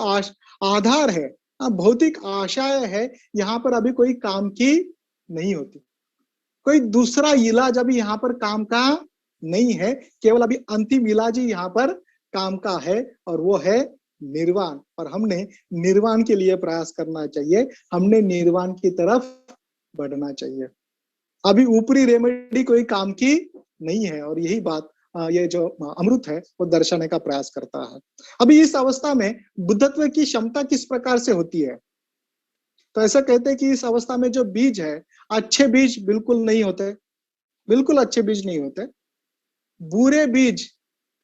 आधार है, भौतिक आशाएं है, यहाँ पर अभी कोई काम की नहीं होती। कोई दूसरा इलाज अभी यहाँ पर काम का नहीं है, केवल अभी अंतिम इलाज ही यहाँ पर काम का है, और वो है निर्वाण। और हमने निर्वाण के लिए प्रयास करना चाहिए, हमने निर्वाण की तरफ बढ़ना चाहिए। अभी ऊपरी रेमेडी कोई काम की नहीं है, और यही बात ये जो अमृत है वो दर्शाने का प्रयास करता है। अभी इस अवस्था में बुद्धत्व की क्षमता किस प्रकार से होती है? तो ऐसा कहते हैं कि इस अवस्था में जो बीज है, अच्छे बीज बिल्कुल नहीं होते, बिल्कुल अच्छे बीज नहीं होते। बुरे बीज,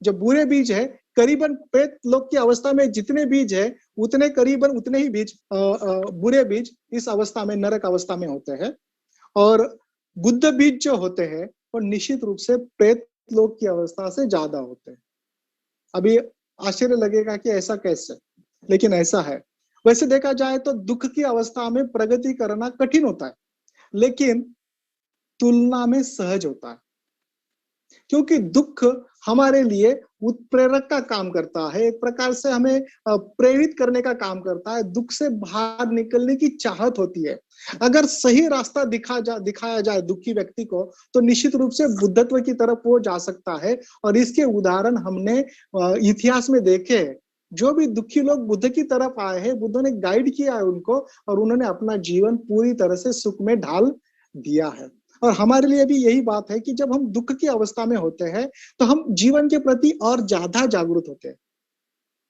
जो बुरे बीज है, करीबन प्रेत लोक की अवस्था में जितने बीज है, उतने करीबन उतने ही बीज बुरे बीज इस अवस्था में, नरक अवस्था में होते हैं। और बुद्ध बीज जो होते हैं वो निश्चित रूप से प्रेत लोक की अवस्था से ज्यादा होते हैं। अभी आश्चर्य लगेगा कि ऐसा कैसे, लेकिन ऐसा है। वैसे देखा जाए तो दुख की अवस्था में प्रगति करना कठिन होता है, लेकिन तुलना में सहज होता है, क्योंकि दुख हमारे लिए उत्प्रेरक का काम करता है, एक प्रकार से हमें प्रेरित करने का काम करता है। दुख से बाहर निकलने की चाहत होती है। अगर सही रास्ता दिखाया जाए दुखी व्यक्ति को, तो निश्चित रूप से बुद्धत्व की तरफ वो जा सकता है। और इसके उदाहरण हमने इतिहास में देखे। जो भी दुखी लोग बुद्ध की तरफ आए हैं, बुद्ध ने गाइड किया है उनको, और उन्होंने अपना जीवन पूरी तरह से सुख में ढाल दिया है। और हमारे लिए भी यही बात है कि जब हम दुख की अवस्था में होते हैं, तो हम जीवन के प्रति और ज्यादा जागरूक होते हैं।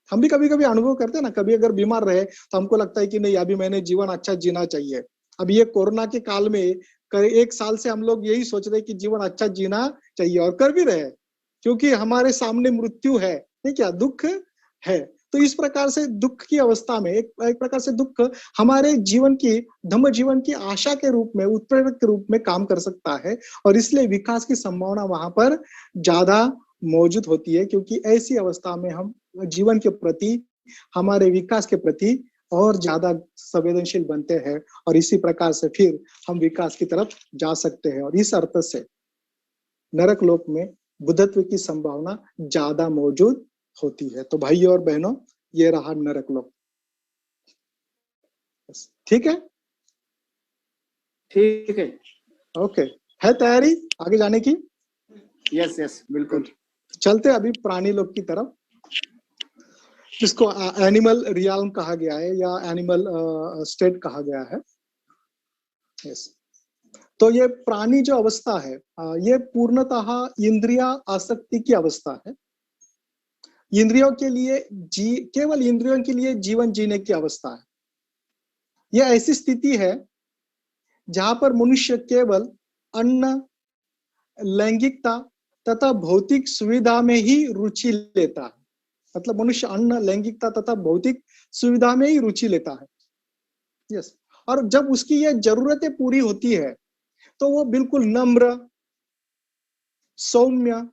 हम भी कभी कभी अनुभव करते हैं ना, कभी अगर बीमार रहे तो हमको लगता है कि नहीं, अभी मैंने जीवन अच्छा जीना चाहिए। अभी ये कोरोना के काल में 1 साल से हम लोग यही सोच रहे हैं कि जीवन अच्छा जीना चाहिए, और कर भी रहे, क्योंकि हमारे सामने मृत्यु है, नहीं क्या, दुख है। तो इस प्रकार से दुख की अवस्था में एक प्रकार से दुख हमारे जीवन की, धम्म जीवन की आशा के रूप में, उत्प्रेरक के रूप में काम कर सकता है। और इसलिए विकास की संभावना वहां पर ज्यादा मौजूद होती है, क्योंकि ऐसी अवस्था में हम जीवन के प्रति, हमारे विकास के प्रति और ज्यादा संवेदनशील बनते हैं, और इसी प्रकार से फिर हम विकास की तरफ जा सकते हैं। और इस अर्थ से नरक लोक में बुद्धत्व की संभावना ज्यादा मौजूद होती है। तो भाइयों और बहनों, ये रहा नरक लोक। ठीक है, ठीक है, ओके। है तैयारी आगे जाने की? यस यस, बिल्कुल। चलते अभी प्राणी लोक की तरफ, जिसको एनिमल रियल्म कहा गया है, या एनिमल स्टेट कहा गया है। यस, तो ये प्राणी जो अवस्था है, ये पूर्णतः इंद्रिया आसक्ति की अवस्था है। इंद्रियों के लिए केवल इंद्रियों के लिए जीवन जीने की अवस्था है। यह ऐसी स्थिति है जहां पर मनुष्य केवल अन्न, लैंगिकता तथा भौतिक सुविधा में ही रुचि लेता है। मतलब मनुष्य अन्न, लैंगिकता तथा भौतिक सुविधा में ही रुचि लेता है। यस, और जब उसकी ये जरूरतें पूरी होती है, तो वो बिल्कुल नम्र, सौम्य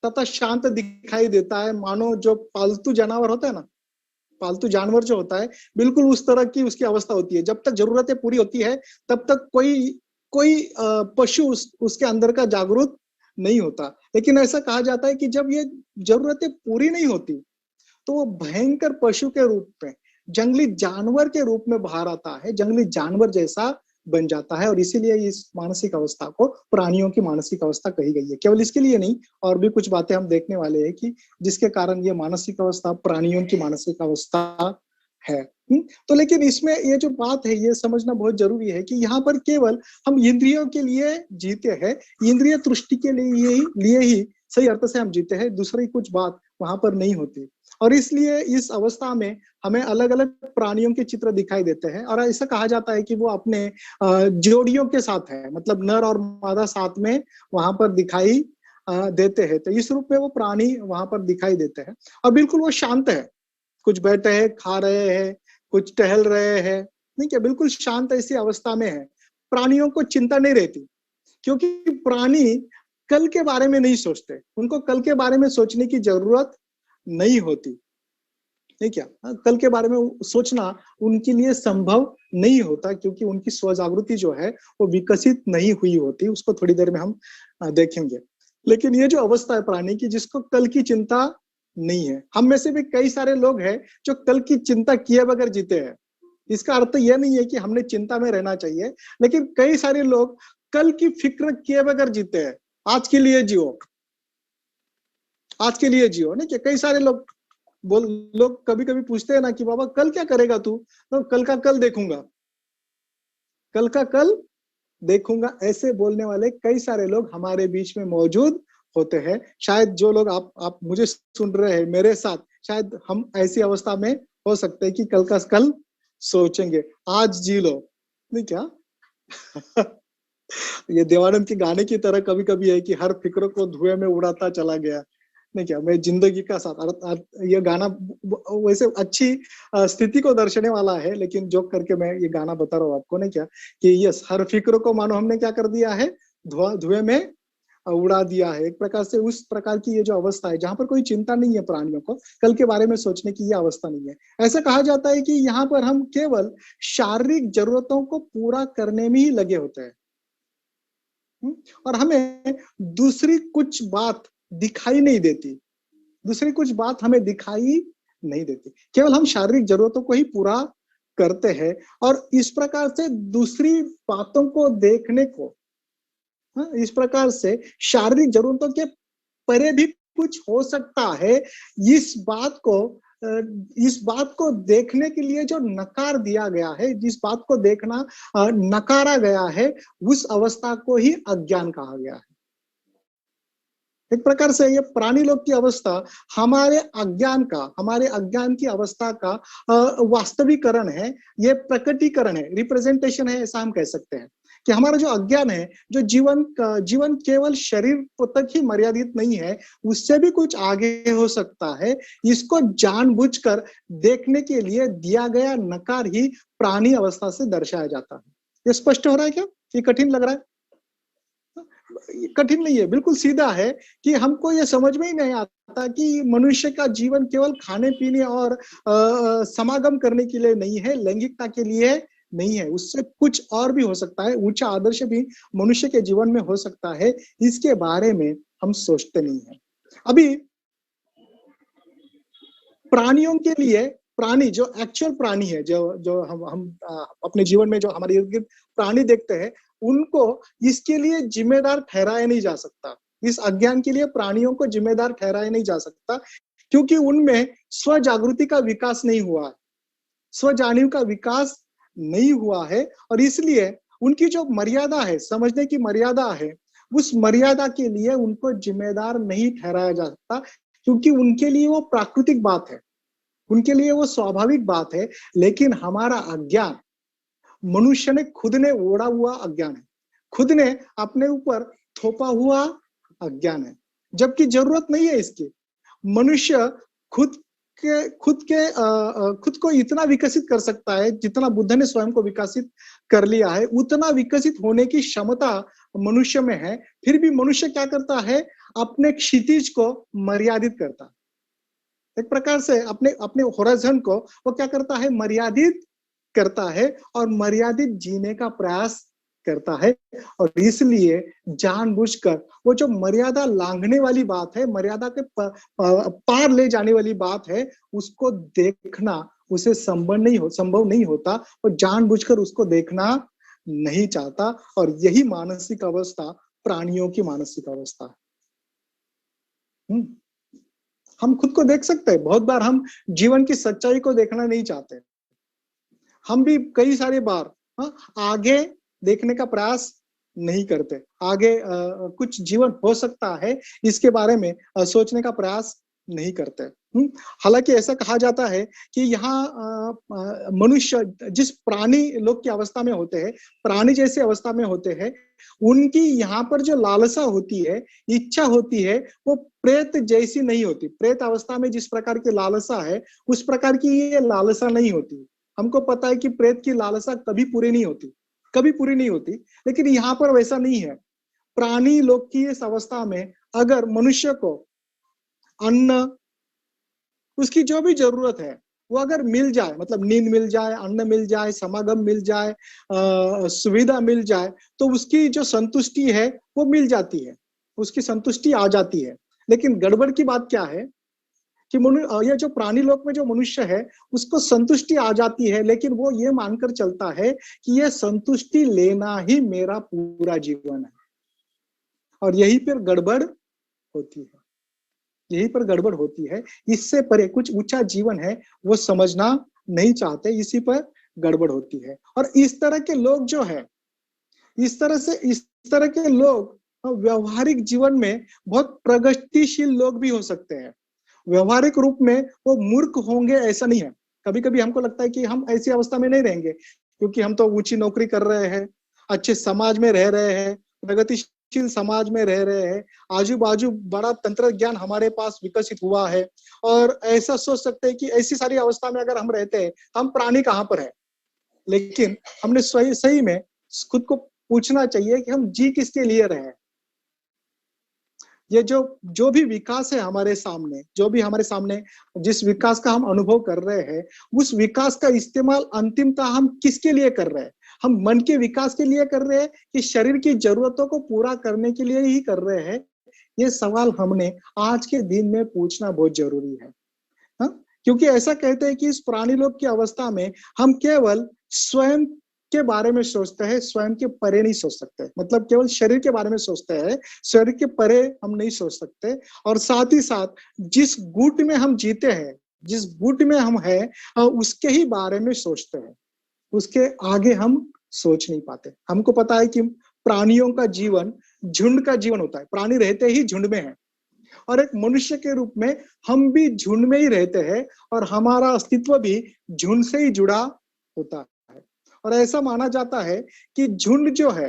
तथा शांत दिखाई देता है। मानो जो पालतू जानवर होता है ना, पालतू जानवर जो होता है, बिल्कुल उस तरह की उसकी अवस्था होती है। जब तक जरूरतें पूरी होती है, तब तक कोई पशु उसके अंदर का जागरूक नहीं होता। लेकिन ऐसा कहा जाता है कि जब ये जरूरतें पूरी नहीं होती, तो वो भयंकर पशु के रूप में, जंगली जानवर के रूप में बाहर आता है, जंगली जानवर जैसा बन जाता है। और इसीलिए इस मानसिक अवस्था को प्राणियों की मानसिक अवस्था कही गई है। केवल इसके लिए नहीं, और भी कुछ बातें हम देखने वाले हैं कि जिसके कारण ये मानसिक अवस्था प्राणियों की मानसिक अवस्था है। तो लेकिन इसमें ये जो बात है, ये समझना बहुत जरूरी है कि यहाँ पर केवल हम इंद्रियों के लिए जीते हैं, इंद्रिय तुष्टि के लिए ही सही अर्थ से हम जीते हैं, दूसरी कुछ बात वहां पर नहीं होती। और इसलिए इस अवस्था में हमें अलग अलग प्राणियों के चित्र दिखाई देते हैं, और ऐसा कहा जाता है कि वो अपने जोड़ियों के साथ है, मतलब नर और मादा साथ में वहां पर दिखाई देते हैं। तो इस रूप में वो प्राणी वहां पर दिखाई देते हैं, और बिल्कुल वो शांत है, कुछ बैठे हैं, खा रहे हैं, कुछ टहल रहे हैं, नहीं क्या, बिल्कुल शांत ऐसी अवस्था में है। प्राणियों को चिंता नहीं रहती, क्योंकि प्राणी कल के बारे में नहीं सोचते, उनको कल के बारे में सोचने की जरूरत नहीं होती, नहीं क्या, कल के बारे में सोचना उनके लिए संभव नहीं होता, क्योंकि उनकी स्वजागृति जो है वो विकसित नहीं हुई होती। उसको थोड़ी देर में हम देखेंगे। लेकिन ये जो अवस्था है प्राणी की, जिसको कल की चिंता नहीं है, हम में से भी कई सारे लोग हैं जो कल की चिंता किए बगैर जीते हैं। इसका अर्थ यह नहीं है कि हमने चिंता में रहना चाहिए, लेकिन कई सारे लोग कल की फिक्र किए बगैर जीते हैं। आज के लिए जियो, आज के लिए जियो, नहीं क्या, कई सारे लोग कभी कभी पूछते हैं ना कि बाबा कल क्या करेगा तू, तो कल का कल देखूंगा, कल का कल देखूंगा, ऐसे बोलने वाले कई सारे लोग हमारे बीच में मौजूद होते हैं। शायद जो लोग आप मुझे सुन रहे हैं, मेरे साथ शायद हम ऐसी अवस्था में हो सकते हैं कि कल का कल सोचेंगे, आज जी लो, नहीं क्या। ये देवानंद के गाने की तरह कभी कभी है कि हर फिक्र को धुएं में उड़ाता चला गया, नहीं क्या, मैं जिंदगी का साथ। ये गाना वैसे अच्छी स्थिति को दर्शाने वाला है, लेकिन जोक करके मैं ये गाना बता रहा हूँ आपको, नहीं क्या, कि यस, हर फिक्र को मानो हमने क्या कर दिया है, धुएं में उड़ा दिया है। एक प्रकार से उस प्रकार की ये जो अवस्था है, जहां पर कोई चिंता नहीं है प्राणियों को, कल के बारे में सोचने की ये अवस्था नहीं है। ऐसा कहा जाता है कि यहाँ पर हम केवल शारीरिक जरूरतों को पूरा करने में ही लगे होते हैं, और हमें दूसरी कुछ बात दिखाई नहीं देती, दूसरी कुछ बात हमें दिखाई नहीं देती, केवल हम शारीरिक जरूरतों को ही पूरा करते हैं। और इस प्रकार से दूसरी बातों को देखने को, इस प्रकार से शारीरिक जरूरतों के परे भी कुछ हो सकता है, इस बात को इस बात को देखने के लिए जो नकार दिया गया है, जिस बात को देखना नकारा गया है, उस अवस्था को ही अज्ञान कहा गया है। एक प्रकार से ये प्राणी लोग की अवस्था हमारे अज्ञान की अवस्था का वास्तविकरण है, ये प्रकटीकरण है, रिप्रेजेंटेशन है, ऐसा हम कह सकते हैं कि हमारा जो अज्ञान है, जो जीवन केवल शरीर तक ही मर्यादित नहीं है, उससे भी कुछ आगे हो सकता है। इसको जानबूझकर देखने के लिए दिया गया नकार ही प्राणी अवस्था से दर्शाया जाता है। ये स्पष्ट हो रहा है क्या? ये कठिन लग रहा है? कठिन नहीं है, बिल्कुल सीधा है कि हमको ये समझ में ही नहीं आता कि मनुष्य का जीवन केवल खाने पीने और समागम करने के लिए नहीं है, लैंगिकता के लिए नहीं है, उससे कुछ और भी हो सकता है, ऊंचा आदर्श भी मनुष्य के जीवन में हो सकता है। इसके बारे में हम सोचते नहीं है। अभी प्राणियों के लिए, प्राणी जो एक्चुअल प्राणी है, जो हम अपने जीवन में जो हमारे इर्द गिर्द प्राणी देखते हैं, उनको इसके लिए जिम्मेदार ठहराया नहीं जा सकता। इस अज्ञान के लिए प्राणियों को जिम्मेदार ठहराया नहीं जा सकता, क्योंकि उनमें स्व जागृति का विकास नहीं हुआ है, स्व जानीव का विकास नहीं हुआ है, और इसलिए उनकी जो मर्यादा है, समझने की मर्यादा है, उस मर्यादा के लिए उनको जिम्मेदार नहीं ठहराया जा सकता, क्योंकि उनके लिए वो प्राकृतिक बात है, उनके लिए वो स्वाभाविक बात है। लेकिन हमारा अज्ञान, मनुष्य ने खुद ने ओढ़ा हुआ अज्ञान है, खुद ने अपने ऊपर थोपा हुआ अज्ञान है, जबकि जरूरत नहीं है इसकी। मनुष्य खुद खुद को इतना विकसित कर सकता है जितना बुद्ध ने स्वयं को विकसित कर लिया है, उतना विकसित होने की क्षमता मनुष्य में है। फिर भी मनुष्य क्या करता है, अपने क्षितिज को मर्यादित करता है, एक प्रकार से अपने अपने होराइजन को वो क्या करता है, मर्यादित करता है, और मर्यादित जीने का प्रयास करता है। और इसलिए जानबूझकर वो जो मर्यादा लांघने वाली बात है, मर्यादा के पार ले जाने वाली बात है, उसको देखना उसे संभव नहीं होता, वो जानबूझकर उसको देखना नहीं चाहता। और यही मानसिक अवस्था प्राणियों की मानसिक अवस्था है। हम खुद को देख सकते हैं, बहुत बार हम जीवन की सच्चाई को देखना नहीं चाहते, हम भी कई सारी बार आगे देखने का प्रयास नहीं करते, आगे कुछ जीवन हो सकता है इसके बारे में सोचने का प्रयास नहीं करते। हालांकि ऐसा कहा जाता है कि यहाँ मनुष्य जिस प्राणी लोग की अवस्था में होते हैं, प्राणी जैसी अवस्था में होते हैं, उनकी यहाँ पर जो लालसा होती है, इच्छा होती है, वो प्रेत जैसी नहीं होती। प्रेत अवस्था में जिस प्रकार की लालसा है, उस प्रकार की ये लालसा नहीं होती। हमको पता है कि प्रेत की लालसा कभी पूरी नहीं होती, कभी पूरी नहीं होती, लेकिन यहाँ पर वैसा नहीं है। प्राणी लोग की इस अवस्था में अगर मनुष्य को अन्न, उसकी जो भी जरूरत है वो अगर मिल जाए, मतलब नींद मिल जाए, अन्न मिल जाए, समागम मिल जाए, सुविधा मिल जाए, तो उसकी जो संतुष्टि है वो मिल जाती है, उसकी संतुष्टि आ जाती है। लेकिन गड़बड़ की बात क्या है कि ये जो प्राणी लोक में जो मनुष्य है, उसको संतुष्टि आ जाती है, लेकिन वो ये मानकर चलता है कि ये संतुष्टि लेना ही मेरा पूरा जीवन है। और यही पर गड़बड़ होती है, यही पर गड़बड़ होती है। इससे परे कुछ ऊंचा जीवन है वो समझना नहीं चाहते, इसी पर गड़बड़ होती है। और इस तरह के लोग जो है, इस तरह के लोग व्यवहारिक जीवन में बहुत प्रगतिशील लोग भी हो सकते हैं। व्यवहारिक रूप में वो मूर्ख होंगे ऐसा नहीं है। कभी कभी हमको लगता है कि हम ऐसी अवस्था में नहीं रहेंगे, क्योंकि हम तो ऊंची नौकरी कर रहे हैं, अच्छे समाज में रह रहे हैं, प्रगतिशील समाज में रह रहे हैं, आजू बाजू बड़ा तंत्र ज्ञान हमारे पास विकसित हुआ है, और ऐसा सोच सकते हैं कि ऐसी सारी अवस्था में अगर हम रहते हैं, हम प्राणी कहाँ पर है। लेकिन हमने सही में खुद को पूछना चाहिए कि हम जी किसके लिए रहे। ये जो भी विकास है हमारे सामने, जो भी हमारे सामने जिस विकास का हम अनुभव कर रहे हैं, उस विकास का इस्तेमाल अंतिमतः हम किसके लिए कर रहे हैं। हम मन के विकास के लिए कर रहे हैं कि शरीर की जरूरतों को पूरा करने के लिए ही कर रहे हैं। ये सवाल हमने आज के दिन में पूछना बहुत जरूरी है। हाँ? क्योंकि ऐसा कहते हैं कि इस प्राणी लोक की अवस्था में हम केवल स्वयं के बारे में सोचते हैं, स्वयं के परे नहीं सोच सकते। मतलब केवल शरीर के बारे में सोचते हैं, शरीर के परे हम नहीं सोच सकते। और साथ ही साथ जिस गुट में हम जीते हैं, जिस गुट में हम हैं, उसके ही बारे में सोचते हैं, उसके आगे हम सोच नहीं पाते। हमको पता है कि प्राणियों का जीवन झुंड का जीवन होता है, प्राणी रहते ही झुंड में है, और एक मनुष्य के रूप में हम भी झुंड में ही रहते हैं, और हमारा अस्तित्व भी झुंड से ही जुड़ा होता है। और ऐसा माना जाता है कि झुंड जो है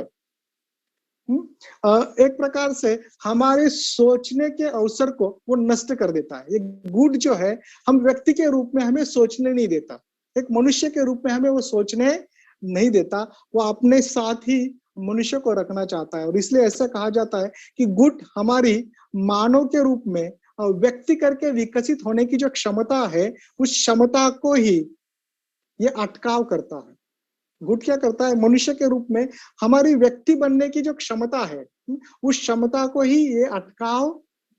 एक प्रकार से हमारे सोचने के अवसर को वो नष्ट कर देता है। ये गुट जो है हम व्यक्ति के रूप में हमें सोचने नहीं देता, एक मनुष्य के रूप में हमें वो सोचने नहीं देता, वो अपने साथ ही मनुष्य को रखना चाहता है। और इसलिए ऐसा कहा जाता है कि गुट हमारी मानव के रूप में व्यक्ति करके विकसित होने की जो क्षमता है, उस क्षमता को ही ये अटकाव करता है। गुट क्या करता है, मनुष्य के रूप में हमारी व्यक्ति बनने की जो क्षमता है, उस क्षमता को ही ये अटकाव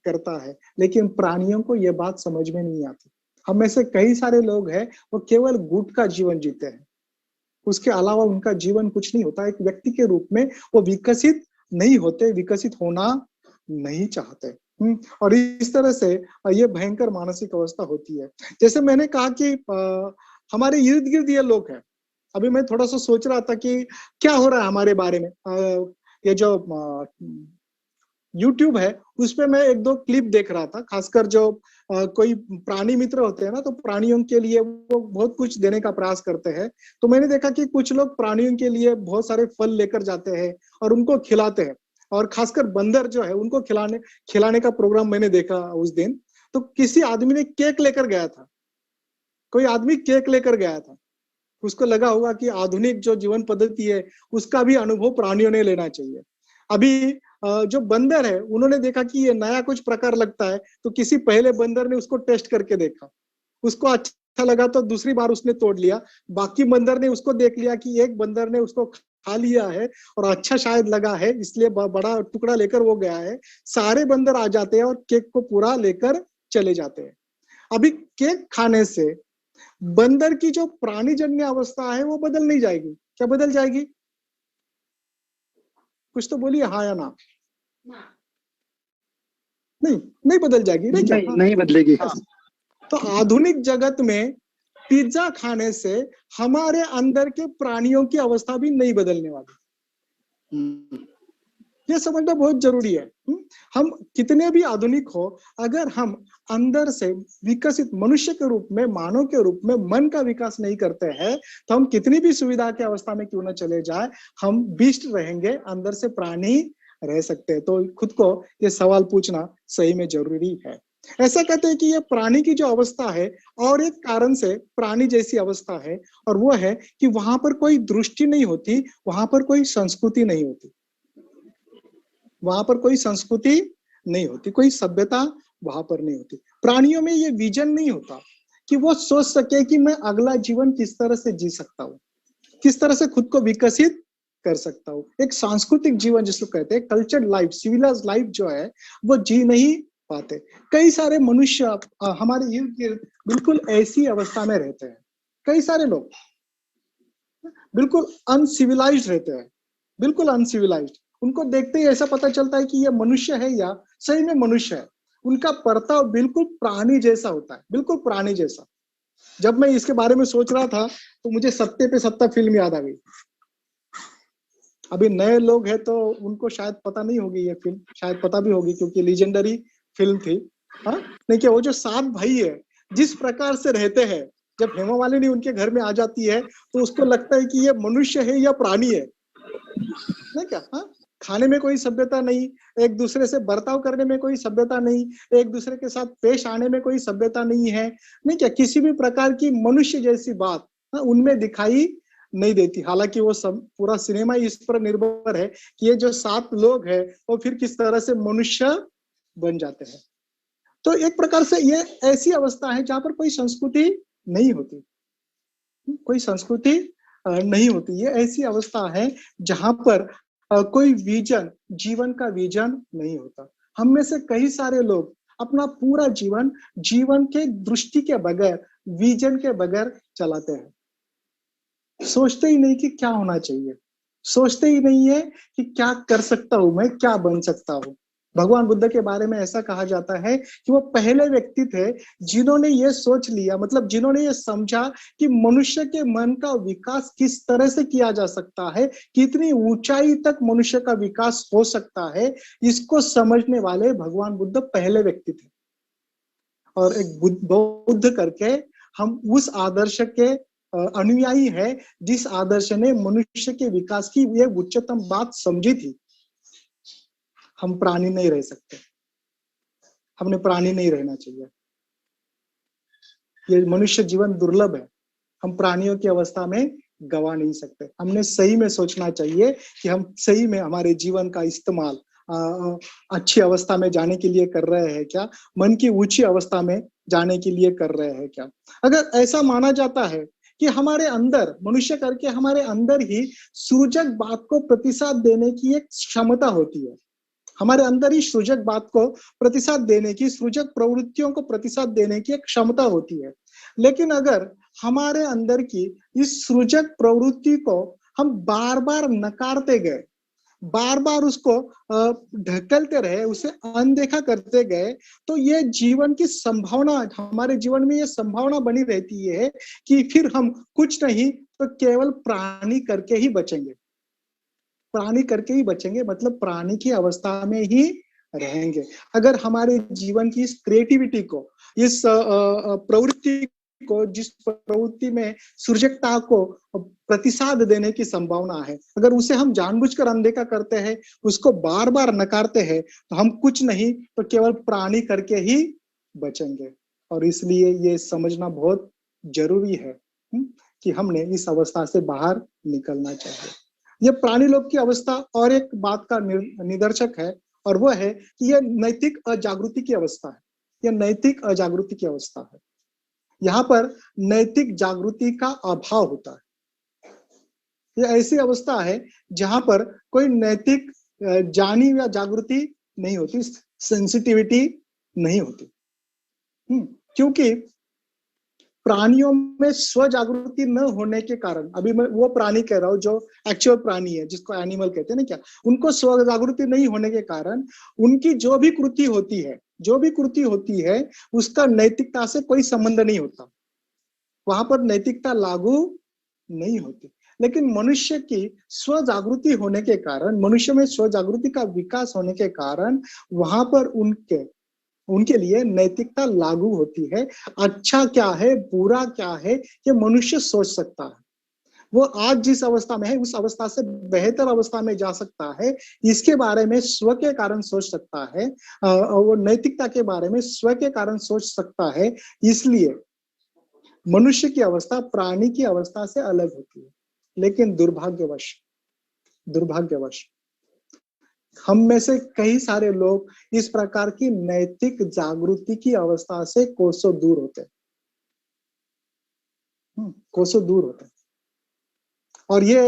करता है। लेकिन प्राणियों को ये बात समझ में नहीं आती। हम में से कई सारे लोग हैं वो केवल गुट का जीवन जीते हैं, उसके अलावा उनका जीवन कुछ नहीं होता। एक व्यक्ति के रूप में वो विकसित नहीं होते, विकसित होना नहीं चाहते। और इस तरह से ये भयंकर मानसिक अवस्था होती है। जैसे मैंने कहा कि हमारे इर्द गिर्द ये लोग हैं। अभी मैं थोड़ा सा सोच रहा था कि क्या हो रहा है हमारे बारे में। ये जो YouTube है उस पे मैं एक दो क्लिप देख रहा था, खासकर जो कोई प्राणी मित्र होते हैं ना, तो प्राणियों के लिए वो बहुत कुछ देने का प्रयास करते हैं। तो मैंने देखा कि कुछ लोग प्राणियों के लिए बहुत सारे फल लेकर जाते हैं और उनको खिलाते हैं, और खासकर बंदर जो है उनको खिलाने का प्रोग्राम मैंने देखा उस दिन। तो किसी आदमी ने केक लेकर गया था, कोई आदमी केक लेकर गया था, उसको लगा होगा कि आधुनिक जो जीवन पद्धति है उसका भी अनुभव प्राणियों ने लेना चाहिए। अभी जो बंदर है उन्होंने देखा कि ये नया कुछ प्रकार लगता है, तो किसी पहले बंदर ने उसको टेस्ट करके देखा, उसको अच्छा लगा तो दूसरी बार उसने तोड़ लिया। बाकी बंदर ने उसको देख लिया कि एक बंदर ने उसको खा लिया है और अच्छा शायद लगा है, इसलिए बड़ा टुकड़ा लेकर वो गया है। सारे बंदर आ जाते हैं और केक को पूरा लेकर चले जाते हैं। अभी केक खाने से बंदर की जो प्राणीजन्य अवस्था है वो बदल नहीं जाएगी क्या? बदल जाएगी? कुछ तो बोलिए हाँ या ना। नहीं बदल जाएगी नहीं क्या? नहीं बदलेगी। हाँ। तो आधुनिक जगत में पिज्जा खाने से हमारे अंदर के प्राणियों की अवस्था भी नहीं बदलने वाली। ये समझना बहुत जरूरी है। हम कितने भी आधुनिक हो, अगर हम अंदर से विकसित मनुष्य के रूप में, मानव के रूप में मन का विकास नहीं करते हैं, तो हम कितनी भी सुविधा की अवस्था में क्यों न चले जाए, हम बीस्ट रहेंगे, अंदर से प्राणी रह सकते हैं। तो खुद को ये सवाल पूछना सही में जरूरी है। ऐसा कहते हैं कि ये प्राणी की जो अवस्था है, और एक कारण से प्राणी जैसी अवस्था है, और वो है कि वहां पर कोई दृष्टि नहीं होती, वहां पर कोई संस्कृति नहीं होती, वहां पर कोई संस्कृति नहीं होती, कोई सभ्यता वहां पर नहीं होती। प्राणियों में ये विजन नहीं होता कि वो सोच सके कि मैं अगला जीवन किस तरह से जी सकता हूँ, किस तरह से खुद को विकसित कर सकता हूँ। एक सांस्कृतिक जीवन जिसको कहते हैं, कल्चर्ड लाइफ, सिविलाइज्ड लाइफ जो है, वो जी नहीं पाते। कई सारे मनुष्य हमारे युग के बिल्कुल ऐसी अवस्था में रहते हैं। कई सारे लोग बिल्कुल अनसिविलाइज्ड रहते हैं, बिल्कुल अनसिविलाइज्ड। उनको देखते ही ऐसा पता चलता है कि ये मनुष्य है या सही में मनुष्य है। उनका बर्ताव बिल्कुल प्राणी जैसा होता है, बिल्कुल प्राणी जैसा। जब मैं इसके बारे में सोच रहा था तो मुझे सत्ते पे सत्ता फिल्म याद आ गई। अभी नए लोग हैं तो उनको शायद पता नहीं होगी ये फिल्म, शायद पता भी होगी क्योंकि लीजेंडरी फिल्म थी। हाँ, नहीं क्या वो जो 7 भाई है जिस प्रकार से रहते हैं, जब हेमा मालिनी उनके घर में आ जाती है तो उसको लगता है कि ये मनुष्य है या प्राणी है, नहीं क्या? हाँ, खाने में कोई सभ्यता नहीं, एक दूसरे से बर्ताव करने में कोई सभ्यता नहीं, एक दूसरे के साथ पेश आने में कोई सभ्यता नहीं है, नहीं क्या? किसी भी प्रकार की मनुष्य जैसी बात उनमें दिखाई नहीं देती। हालांकि वो सब पूरा सिनेमा इस पर निर्भर है कि ये जो 7 लोग हैं वो फिर किस तरह से मनुष्य बन जाते हैं। तो एक प्रकार से ये ऐसी अवस्था है जहां पर कोई संस्कृति नहीं होती, कोई संस्कृति नहीं होती। ये ऐसी अवस्था है जहां पर कोई विजन, जीवन का विजन नहीं होता। हम में से कई सारे लोग अपना पूरा जीवन, जीवन के दृष्टि के बगैर, विजन के बगैर चलाते हैं। सोचते ही नहीं कि क्या होना चाहिए, सोचते ही नहीं है कि क्या कर सकता हूं मैं, क्या बन सकता हूं। भगवान बुद्ध के बारे में ऐसा कहा जाता है कि वो पहले व्यक्ति थे जिन्होंने ये सोच लिया, मतलब जिन्होंने ये समझा कि मनुष्य के मन का विकास किस तरह से किया जा सकता है, कितनी ऊंचाई तक मनुष्य का विकास हो सकता है, इसको समझने वाले भगवान बुद्ध पहले व्यक्ति थे। और एक बौद्ध करके हम उस आदर्श के अनुयायी है जिस आदर्श ने मनुष्य के विकास की ये उच्चतम बात समझी थी। हम प्राणी नहीं रह सकते, हमने प्राणी नहीं रहना चाहिए। ये मनुष्य जीवन दुर्लभ है, हम प्राणियों की अवस्था में गवा नहीं सकते। हमने सही में सोचना चाहिए कि हम सही में हमारे जीवन का इस्तेमाल अच्छी अवस्था में जाने के लिए कर रहे हैं क्या, मन की ऊंची अवस्था में जाने के लिए कर रहे हैं क्या। अगर ऐसा माना जाता है कि हमारे अंदर, मनुष्य करके हमारे अंदर ही सृजक बात को प्रतिसाद देने की एक क्षमता होती है, हमारे अंदर ही सृजक बात को प्रतिसाद देने की, सृजक प्रवृत्तियों को प्रतिसाद देने की एक क्षमता होती है। लेकिन अगर हमारे अंदर की इस सृजक प्रवृत्ति को हम बार बार नकारते गए, बार बार उसको ढकेलते रहे, उसे अनदेखा करते गए, तो ये जीवन की संभावना, हमारे जीवन में ये संभावना बनी रहती है कि फिर हम कुछ नहीं तो केवल प्राणी करके ही बचेंगे, प्राणी करके ही बचेंगे, मतलब प्राणी की अवस्था में ही रहेंगे। अगर हमारे जीवन की इस क्रिएटिविटी को, इस प्रवृत्ति को, जिस प्रवृत्ति में सृजकता को प्रतिसाद देने की संभावना है, अगर उसे हम जानबूझकर अनदेखा करते हैं, उसको बार बार नकारते हैं, तो हम कुछ नहीं तो केवल प्राणी करके ही बचेंगे। और इसलिए ये समझना बहुत जरूरी है कि हमने इस अवस्था से बाहर निकलना चाहिए। ये प्राणी लोग की अवस्था और एक बात का निदर्शक है, और वह है कि यह नैतिक अजागृति की अवस्था है। यह नैतिक अजागृति की अवस्था है। यहाँ पर नैतिक जागृति का अभाव होता है। यह ऐसी अवस्था है जहां पर कोई नैतिक जानी या जागृति नहीं होती, सेंसिटिविटी नहीं होती। क्योंकि प्राणियों में स्व जागृति न होने के कारण, अभी मैं वो प्राणी कह रहा हूं जो एक्चुअल प्राणी है, जिसको एनिमल कहते हैं ना क्या, उनको स्व जागृति नहीं होने के कारण उनकी जो भी कृति होती है, जो भी कृति होती है, उसका नैतिकता से कोई संबंध नहीं होता, वहां पर नैतिकता लागू नहीं होती। लेकिन मनुष्य की स्व जागृति होने के कारण, मनुष्य में स्व जागृति का विकास होने के कारण वहां पर उनके उनके लिए नैतिकता लागू होती है। अच्छा क्या है, बुरा क्या है, ये मनुष्य सोच सकता है। वो आज जिस अवस्था में है उस अवस्था से बेहतर अवस्था में जा सकता है, इसके बारे में स्व के कारण सोच सकता है। वो नैतिकता के बारे में स्व के कारण सोच सकता है। इसलिए मनुष्य की अवस्था प्राणी की अवस्था से अलग होती है। लेकिन दुर्भाग्यवश दुर्भाग्यवश हम में से कई सारे लोग इस प्रकार की नैतिक जागृति की अवस्था से कोसों दूर होते हैं। कोसों दूर होते हैं। और ये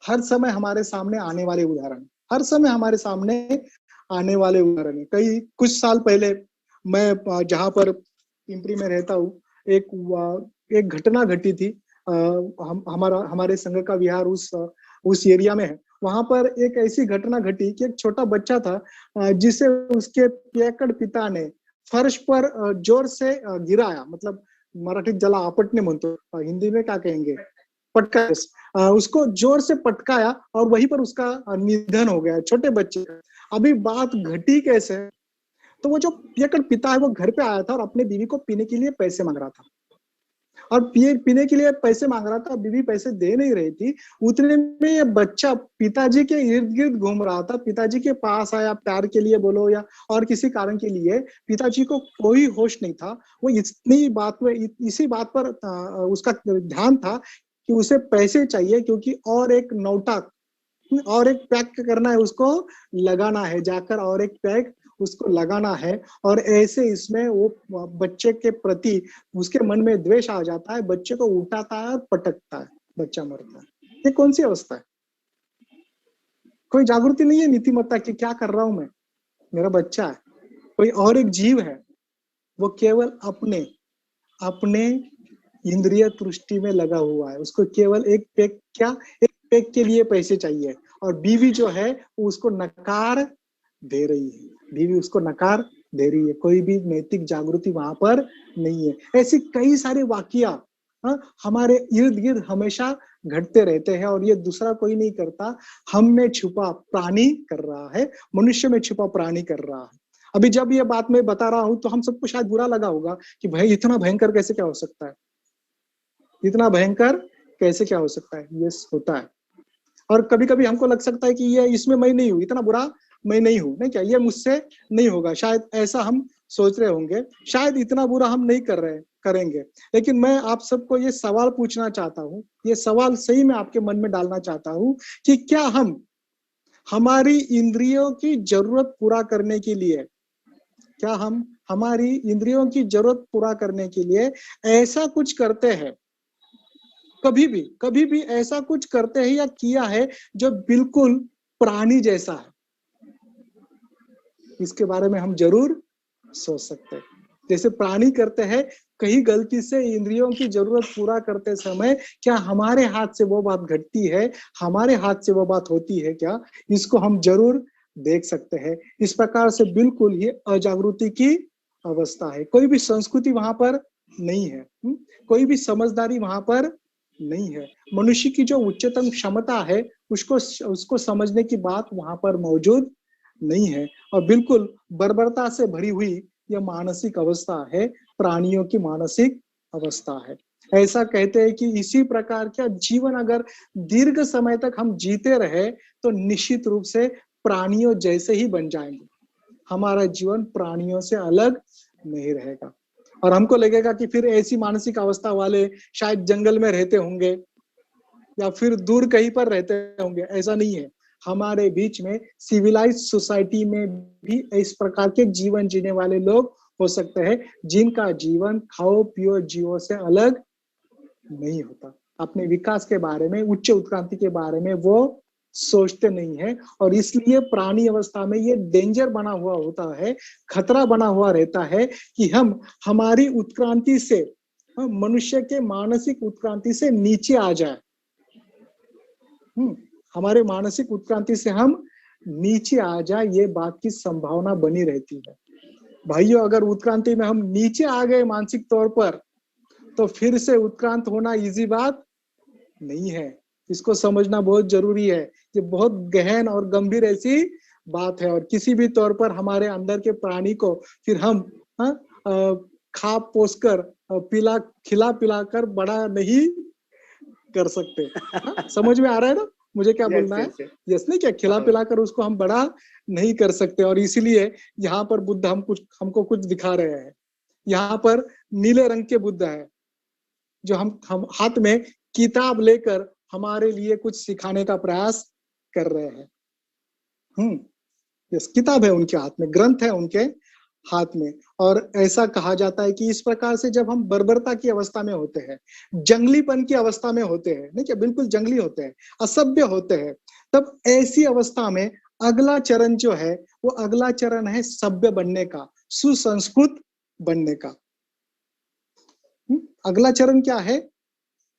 हर समय हमारे सामने आने वाले उदाहरण, हर समय हमारे सामने आने वाले उदाहरण है। कई कुछ साल पहले मैं जहां पर पिंपरी में रहता हूँ, एक घटना घटी थी। हमारे संघ का विहार उस एरिया में है। वहां पर एक ऐसी घटना घटी कि एक छोटा बच्चा था, जिसे उसके पियक्कड़ पिता ने फर्श पर जोर से गिराया, मतलब मराठीत ज्याला आपटणे म्हणतो, हिंदी में क्या कहेंगे, पटका, उसको जोर से पटकाया और वहीं पर उसका निधन हो गया, छोटे बच्चे का। अभी बात घटी कैसे, तो वो जो पियक्कड़ पिता है वो घर पे आया था और अपने बीवी को पीने के लिए पैसे मांग रहा था, और पीने के लिए पैसे मांग रहा था, बीवी पैसे दे नहीं रही थी। उतने में ये बच्चा पिताजी के इर्द गिर्द घूम रहा था, पिताजी के पास आया, प्यार के लिए बोलो या और किसी कारण के लिए। पिताजी को कोई होश नहीं था। वो इसी बात पर उसका ध्यान था कि उसे पैसे चाहिए, क्योंकि और एक नौटाक और एक पैक करना है, उसको लगाना है, जाकर और एक पैक उसको लगाना है। और ऐसे इसमें वो बच्चे के प्रति उसके मन में द्वेष आ जाता है, बच्चे को उठाता है और पटकता है, बच्चा मरता है। ये कौन सी अवस्था है? कोई जागृति नहीं है नीतिमत्ता की, क्या कर रहा हूं मैं, मेरा बच्चा है, कोई और एक जीव है, वो केवल अपने अपने इंद्रिय तुष्टि में लगा हुआ है। उसको केवल एक पैक के लिए पैसे चाहिए, और बीवी जो है उसको नकार दे रही है, बीवी उसको नकार दे रही है। कोई भी नैतिक जागृति वहां पर नहीं है। ऐसी कई सारे वाकया हमारे इर्द गिर्द हमेशा घटते रहते हैं, और ये दूसरा कोई नहीं करता, हम में छुपा प्राणी कर रहा है, मनुष्य में छुपा प्राणी कर रहा है। अभी जब ये बात मैं बता रहा हूं तो हम सबको शायद बुरा लगा होगा कि भाई इतना भयंकर कैसे क्या हो सकता है, इतना भयंकर कैसे क्या हो सकता है, ये होता है। और कभी कभी हमको लग सकता है कि ये इसमें मैं नहीं हूं, इतना बुरा मैं नहीं हूं, नहीं क्या, ये मुझसे नहीं होगा, शायद ऐसा हम सोच रहे होंगे, शायद इतना बुरा हम नहीं करेंगे। लेकिन मैं आप सबको ये सवाल पूछना चाहता हूं, ये सवाल सही में आपके मन में डालना चाहता हूं कि क्या हम हमारी इंद्रियों की जरूरत पूरा करने के लिए, क्या हम हमारी इंद्रियों की जरूरत पूरा करने के लिए ऐसा कुछ करते हैं, कभी भी ऐसा कुछ करते हैं या किया है जो बिल्कुल प्राणी जैसा है? इसके बारे में हम जरूर सोच सकते हैं। जैसे प्राणी करते हैं, कहीं गलती से इंद्रियों की जरूरत पूरा करते समय क्या हमारे हाथ से वो बात घटती है, हमारे हाथ से वो बात होती है क्या, इसको हम जरूर देख सकते हैं। इस प्रकार से बिल्कुल ये अजागृति की अवस्था है। कोई भी संस्कृति वहां पर नहीं है, कोई भी समझदारी वहां पर नहीं है। मनुष्य की जो उच्चतम क्षमता है उसको समझने की बात वहां पर मौजूद नहीं है, और बिल्कुल बर्बरता से भरी हुई यह मानसिक अवस्था है, प्राणियों की मानसिक अवस्था है। ऐसा कहते हैं कि इसी प्रकार का जीवन अगर दीर्घ समय तक हम जीते रहे तो निश्चित रूप से प्राणियों जैसे ही बन जाएंगे। हमारा जीवन प्राणियों से अलग नहीं रहेगा, और हमको लगेगा कि फिर ऐसी मानसिक अवस्था वाले शायद जंगल में रहते होंगे या फिर दूर कहीं पर रहते होंगे। ऐसा नहीं है, हमारे बीच में सिविलाइज्ड सोसाइटी में भी इस प्रकार के जीवन जीने वाले लोग हो सकते हैं, जिनका जीवन खाओ पियो जियो से अलग नहीं होता। अपने विकास के बारे में, उच्च उत्क्रांति के बारे में वो सोचते नहीं है, और इसलिए प्राणी अवस्था में ये डेंजर बना हुआ होता है, खतरा बना हुआ रहता है कि हम हमारी उत्क्रांति से, मनुष्य के मानसिक उत्क्रांति से नीचे आ जाए। हमारे मानसिक उत्क्रांति से हम नीचे आ जाए, ये बात की संभावना बनी रहती है। भाइयों, अगर उत्क्रांति में हम नीचे आ गए मानसिक तौर पर, तो फिर से उत्क्रांत होना इजी बात नहीं है। इसको समझना बहुत जरूरी है। ये बहुत गहन और गंभीर ऐसी बात है, और किसी भी तौर पर हमारे अंदर के प्राणी को फिर हम हाँ, खा पोस कर खिला पिला कर बड़ा नहीं कर सकते। हाँ, समझ में आ रहा है ना मुझे क्या Yes, बोलना है? yes, yes. यस नहीं, क्या खिला पिला कर उसको हम बड़ा नहीं कर सकते। और इसीलिए यहाँ पर बुद्ध हमको कुछ दिखा रहे हैं। यहाँ पर नीले रंग के बुद्ध है, जो हम हाथ में किताब लेकर हमारे लिए कुछ सिखाने का प्रयास कर रहे हैं। यस, किताब है उनके हाथ में, ग्रंथ है उनके हाथ में। और ऐसा कहा जाता है कि इस प्रकार से जब हम बर्बरता की अवस्था में होते हैं, जंगलीपन की अवस्था में होते हैं, नहीं क्या, बिल्कुल जंगली होते हैं, असभ्य होते हैं, तब ऐसी अवस्था में अगला चरण जो है वो अगला चरण है सभ्य बनने का, सुसंस्कृत बनने का। अगला चरण क्या है?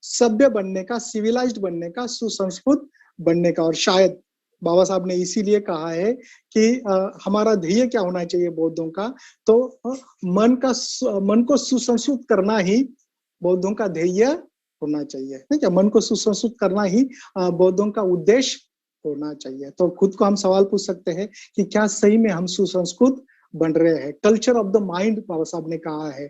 सभ्य बनने का, सिविलाइज्ड बनने का, सुसंस्कृत बनने का। और शायद बाबा साहब ने इसीलिए कहा है कि हमारा ध्येय क्या होना चाहिए बौद्धों का, तो मन को सुसंस्कृत करना ही बौद्धों का ध्येय होना चाहिए, नहीं क्या? मन को सुसंस्कृत करना ही बौद्धों का उद्देश्य होना चाहिए। तो खुद को हम सवाल पूछ सकते हैं कि क्या सही में हम सुसंस्कृत बन रहे हैं? कल्चर ऑफ द माइंड बाबा साहब ने कहा है।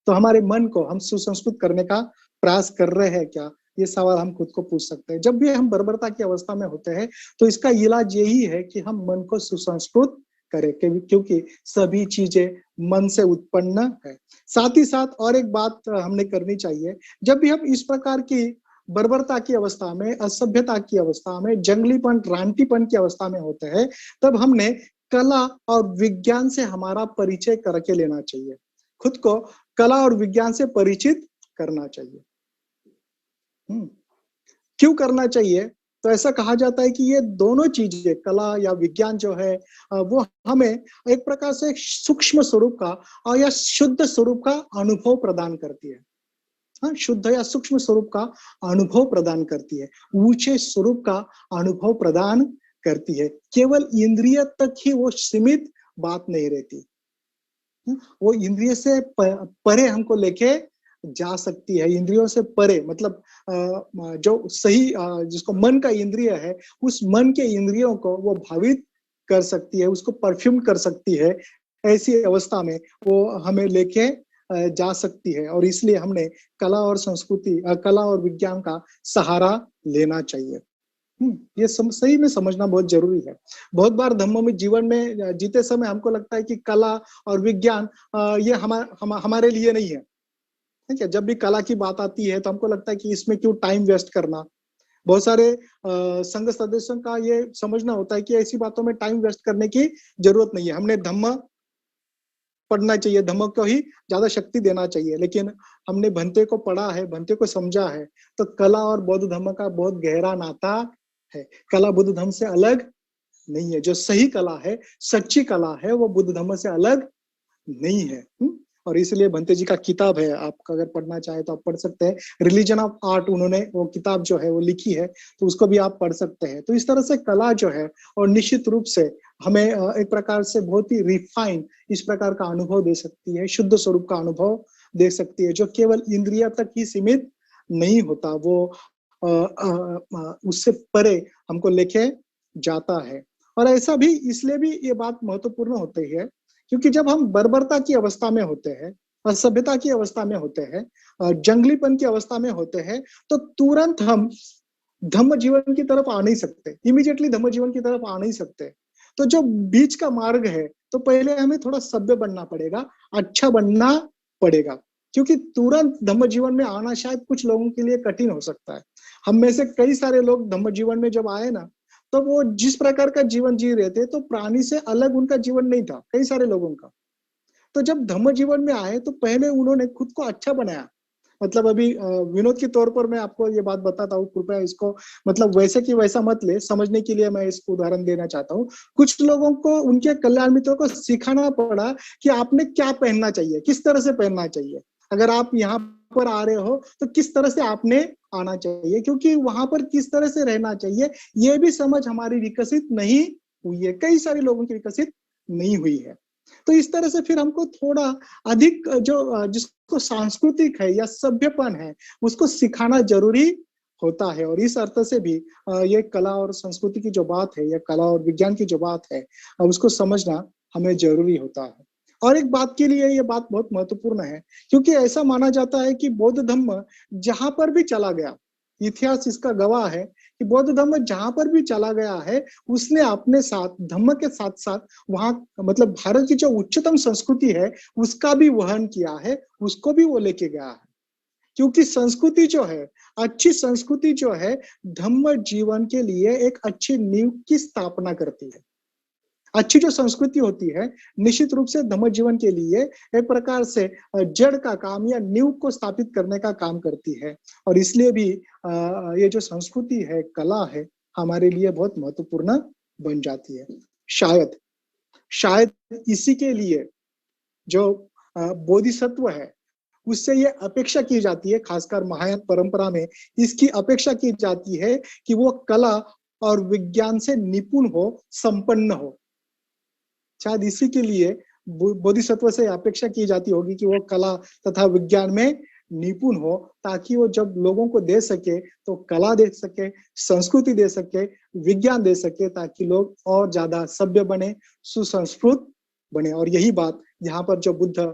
तो हमारे मन को हम सुसंस्कृत करने का प्रयास कर रहे हैं क्या? ये सवाल हम खुद को पूछ सकते हैं। जब भी हम बर्बरता की अवस्था में होते हैं तो इसका इलाज यही है कि हम मन को सुसंस्कृत करें, क्योंकि सभी चीजें मन से उत्पन्न है। साथ ही साथ और एक बात हमने करनी चाहिए, जब भी हम इस प्रकार की बर्बरता की अवस्था में, असभ्यता की अवस्था में, जंगलीपन, रानटीपन की अवस्था में होते हैं, तब हमने कला और विज्ञान से हमारा परिचय करके लेना चाहिए। खुद को कला और विज्ञान से परिचित करना चाहिए। क्यों करना चाहिए? तो ऐसा कहा जाता है कि ये दोनों चीजें, कला या विज्ञान जो है, वो हमें एक प्रकार से सूक्ष्म स्वरूप का और या शुद्ध स्वरूप का अनुभव प्रदान करती है। हाँ, शुद्ध या सूक्ष्म स्वरूप का अनुभव प्रदान करती है, ऊंचे स्वरूप का अनुभव प्रदान करती है। केवल इंद्रिय तक ही वो सीमित बात नहीं रहती, वो इंद्रिय से परे हमको लेके जा सकती है। इंद्रियों से परे मतलब जो सही जिसको मन का इंद्रिय है, उस मन के इंद्रियों को वो भावित कर सकती है, उसको परफ्यूम कर सकती है। ऐसी अवस्था में वो हमें लेके जा सकती है। और इसलिए हमने कला और संस्कृति, कला और विज्ञान का सहारा लेना चाहिए। ये सही में समझना बहुत जरूरी है। बहुत बार धम्म में जीवन में जीते समय हमको लगता है कि कला और विज्ञान ये हमारे लिए नहीं है, ठीक है? जब भी कला की बात आती है तो हमको लगता है कि इसमें क्यों टाइम वेस्ट करना। बहुत सारे संघ सदस्यों का ये समझना होता है कि ऐसी बातों में टाइम वेस्ट करने की जरूरत नहीं है, हमने धम्म पढ़ना चाहिए, धम्म को ही ज्यादा शक्ति देना चाहिए। लेकिन हमने भंते को पढ़ा है, भंते को समझा है, तो कला और बौद्ध धर्म का बहुत गहरा नाता है। कला बुद्ध धर्म से अलग नहीं है। जो सही कला है, सच्ची कला है, वो बुद्ध धर्म से अलग नहीं है। और इसलिए भंते जी का किताब है, आप अगर पढ़ना चाहे तो आप पढ़ सकते हैं। रिलीजन ऑफ आर्ट उन्होंने वो किताब जो है वो लिखी है, तो उसको भी आप पढ़ सकते हैं। तो इस तरह से कला जो है और निश्चित रूप से हमें एक प्रकार से बहुत ही रिफाइन इस प्रकार का अनुभव दे सकती है, शुद्ध स्वरूप का अनुभव दे सकती है, जो केवल इंद्रिय तक ही सीमित नहीं होता, वो उससे परे हमको लेके जाता है। और ऐसा भी इसलिए भी ये बात महत्वपूर्ण होती है क्योंकि जब हम बर्बरता की अवस्था में होते हैं, असभ्यता की अवस्था में होते हैं, जंगलीपन की अवस्था में होते हैं, तो तुरंत हम धम्म जीवन की तरफ आ नहीं सकते, इमीडिएटली धम्म जीवन की तरफ आ नहीं सकते। तो जो बीच का मार्ग है, तो पहले हमें थोड़ा सभ्य बनना पड़ेगा, अच्छा बनना पड़ेगा, क्योंकि तुरंत धम्म जीवन में आना शायद कुछ लोगों के लिए कठिन हो सकता है। हम में से कई सारे लोग धम्म जीवन में जब आए ना, तो वो जिस प्रकार का जीवन जी रहे थे, तो प्राणी से अलग उनका जीवन नहीं था, कई सारे लोगों का। तो जब धम्म जीवन में आए तो पहले उन्होंने खुद को अच्छा बनाया। मतलब अभी विनोद के तौर पर मैं आपको ये बात बताता हूँ, कृपया इसको मतलब वैसे की वैसा मत ले, समझने के लिए मैं इसको उदाहरण देना चाहता हूँ। कुछ लोगों को उनके कल्याण मित्रों को सिखाना पड़ा कि आपने क्या पहनना चाहिए, किस तरह से पहनना चाहिए। अगर आप यहाँ पर आ रहे हो तो किस तरह से आपने आना चाहिए, क्योंकि वहां पर किस तरह से रहना चाहिए ये भी समझ हमारी विकसित नहीं हुई है, कई सारे लोगों की विकसित नहीं हुई है। तो इस तरह से फिर हमको थोड़ा अधिक जो जिसको सांस्कृतिक है या सभ्यपन है, उसको सिखाना जरूरी होता है। और इस अर्थ से भी ये कला और संस्कृति की जो बात है, या कला और विज्ञान की जो बात है, उसको समझना हमें जरूरी होता है। और एक बात के लिए ये बात बहुत महत्वपूर्ण है, क्योंकि ऐसा माना जाता है कि बौद्ध धर्म जहां पर भी चला गया, इतिहास इसका गवाह है कि बौद्ध धर्म जहां पर भी चला गया है, उसने अपने साथ धम्म के साथ साथ वहां, मतलब भारत की जो उच्चतम संस्कृति है उसका भी वहन किया है, उसको भी वो लेके गया है। क्योंकि संस्कृति जो है, अच्छी संस्कृति जो है, धम्म जीवन के लिए एक अच्छी नींव की स्थापना करती है। अच्छी जो संस्कृति होती है, निश्चित रूप से धम्म जीवन के लिए एक प्रकार से जड़ का काम या नींव को स्थापित करने का काम करती है। और इसलिए भी ये जो संस्कृति है, कला है, हमारे लिए बहुत महत्वपूर्ण बन जाती है। शायद शायद इसी के लिए जो बोधिसत्व है, उससे ये अपेक्षा की जाती है, खासकर महायान परंपरा में इसकी अपेक्षा की जाती है कि वो कला और विज्ञान से निपुण हो, संपन्न हो। शायद इसी के लिए बोधिसत्व से अपेक्षा की जाती होगी कि वो कला तथा विज्ञान में निपुण हो, ताकि वो जब लोगों को दे सके तो कला दे सके, संस्कृति दे सके, विज्ञान दे सके, ताकि लोग और ज्यादा सभ्य बने, सुसंस्कृत बने। और यही बात यहाँ पर जो बुद्ध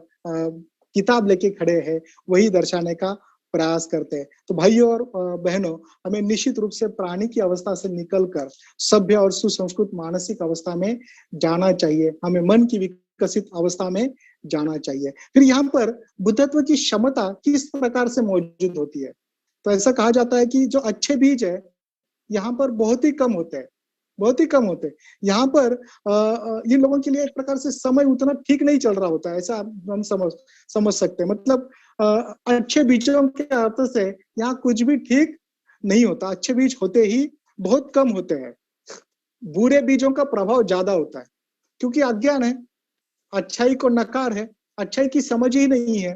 किताब लेके खड़े हैं, वही दर्शाने का प्रयास करते हैं। तो भाइयों और बहनों, हमें निश्चित रूप से प्राणी की अवस्था से निकलकर सभ्य और सुसंस्कृत मानसिक अवस्था में जाना चाहिए। हमें मन की विकसित अवस्था में जाना चाहिए। फिर यहाँ पर बुद्धत्व की क्षमता किस प्रकार से मौजूद होती है? तो ऐसा कहा जाता है कि जो अच्छे बीज है, यहाँ पर बहुत ही कम होते हैं, बहुत ही कम होते हैं। यहाँ पर इन लोगों के लिए एक प्रकार से समय उतना ठीक नहीं चल रहा होता है, ऐसा हम समझ सकते हैं। मतलब अच्छे बीजों के अर्थ से यहाँ कुछ भी ठीक नहीं होता। अच्छे बीज होते ही बहुत कम होते हैं, बुरे बीजों का प्रभाव ज्यादा होता है, क्योंकि अज्ञान है, अच्छाई को नकार है, अच्छाई की समझ ही नहीं है।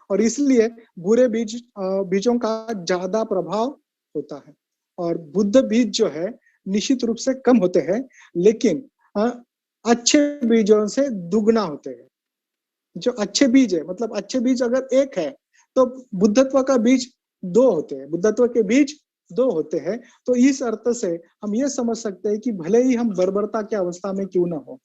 और इसलिए बुरे बीजों का ज्यादा प्रभाव होता है। और बुद्ध बीज जो है निश्चित रूप से कम होते हैं, लेकिन अच्छे बीजों से दुगना होते हैं। जो अच्छे बीज है, मतलब अच्छे बीज अगर एक है, तो बुद्धत्व का बीज दो होते हैं, बुद्धत्व के बीज दो होते हैं। तो इस अर्थ से हम ये समझ सकते हैं कि भले ही हम बर्बरता की अवस्था में क्यों ना हो,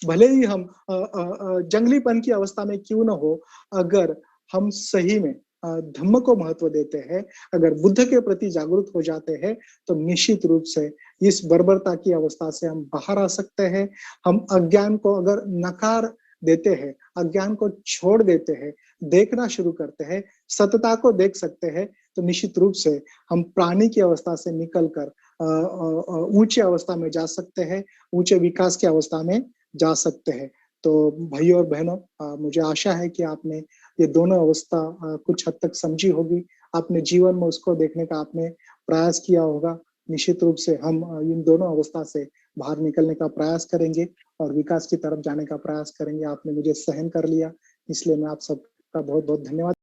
भले ही हम जंगलीपन की अवस्था में क्यों ना हो, अगर हम सही में धम्म को महत्व देते हैं, अगर बुद्ध के प्रति जागरूक हो जाते हैं, तो निश्चित रूप से इस बर्बरता की अवस्था से हम बाहर आ सकते हैं। हम अज्ञान को अगर नकार देते हैं, अज्ञान को छोड़ देते हैं, देखना शुरू करते हैं, सत्यता को देख सकते हैं, तो निश्चित रूप से हम प्राणी की अवस्था से निकलकर ऊंचे अवस्था में जा सकते हैं, ऊंचे विकास की अवस्था में जा सकते हैं। तो भाइयों और बहनों, मुझे आशा है कि आपने ये दोनों अवस्था कुछ हद तक समझी होगी, आपने जीवन में उसको देखने का आपने प्रयास किया होगा। निश्चित रूप से हम इन दोनों अवस्था से बाहर निकलने का प्रयास करेंगे और विकास की तरफ जाने का प्रयास करेंगे। आपने मुझे सहन कर लिया, इसलिए मैं आप सबका बहुत बहुत धन्यवाद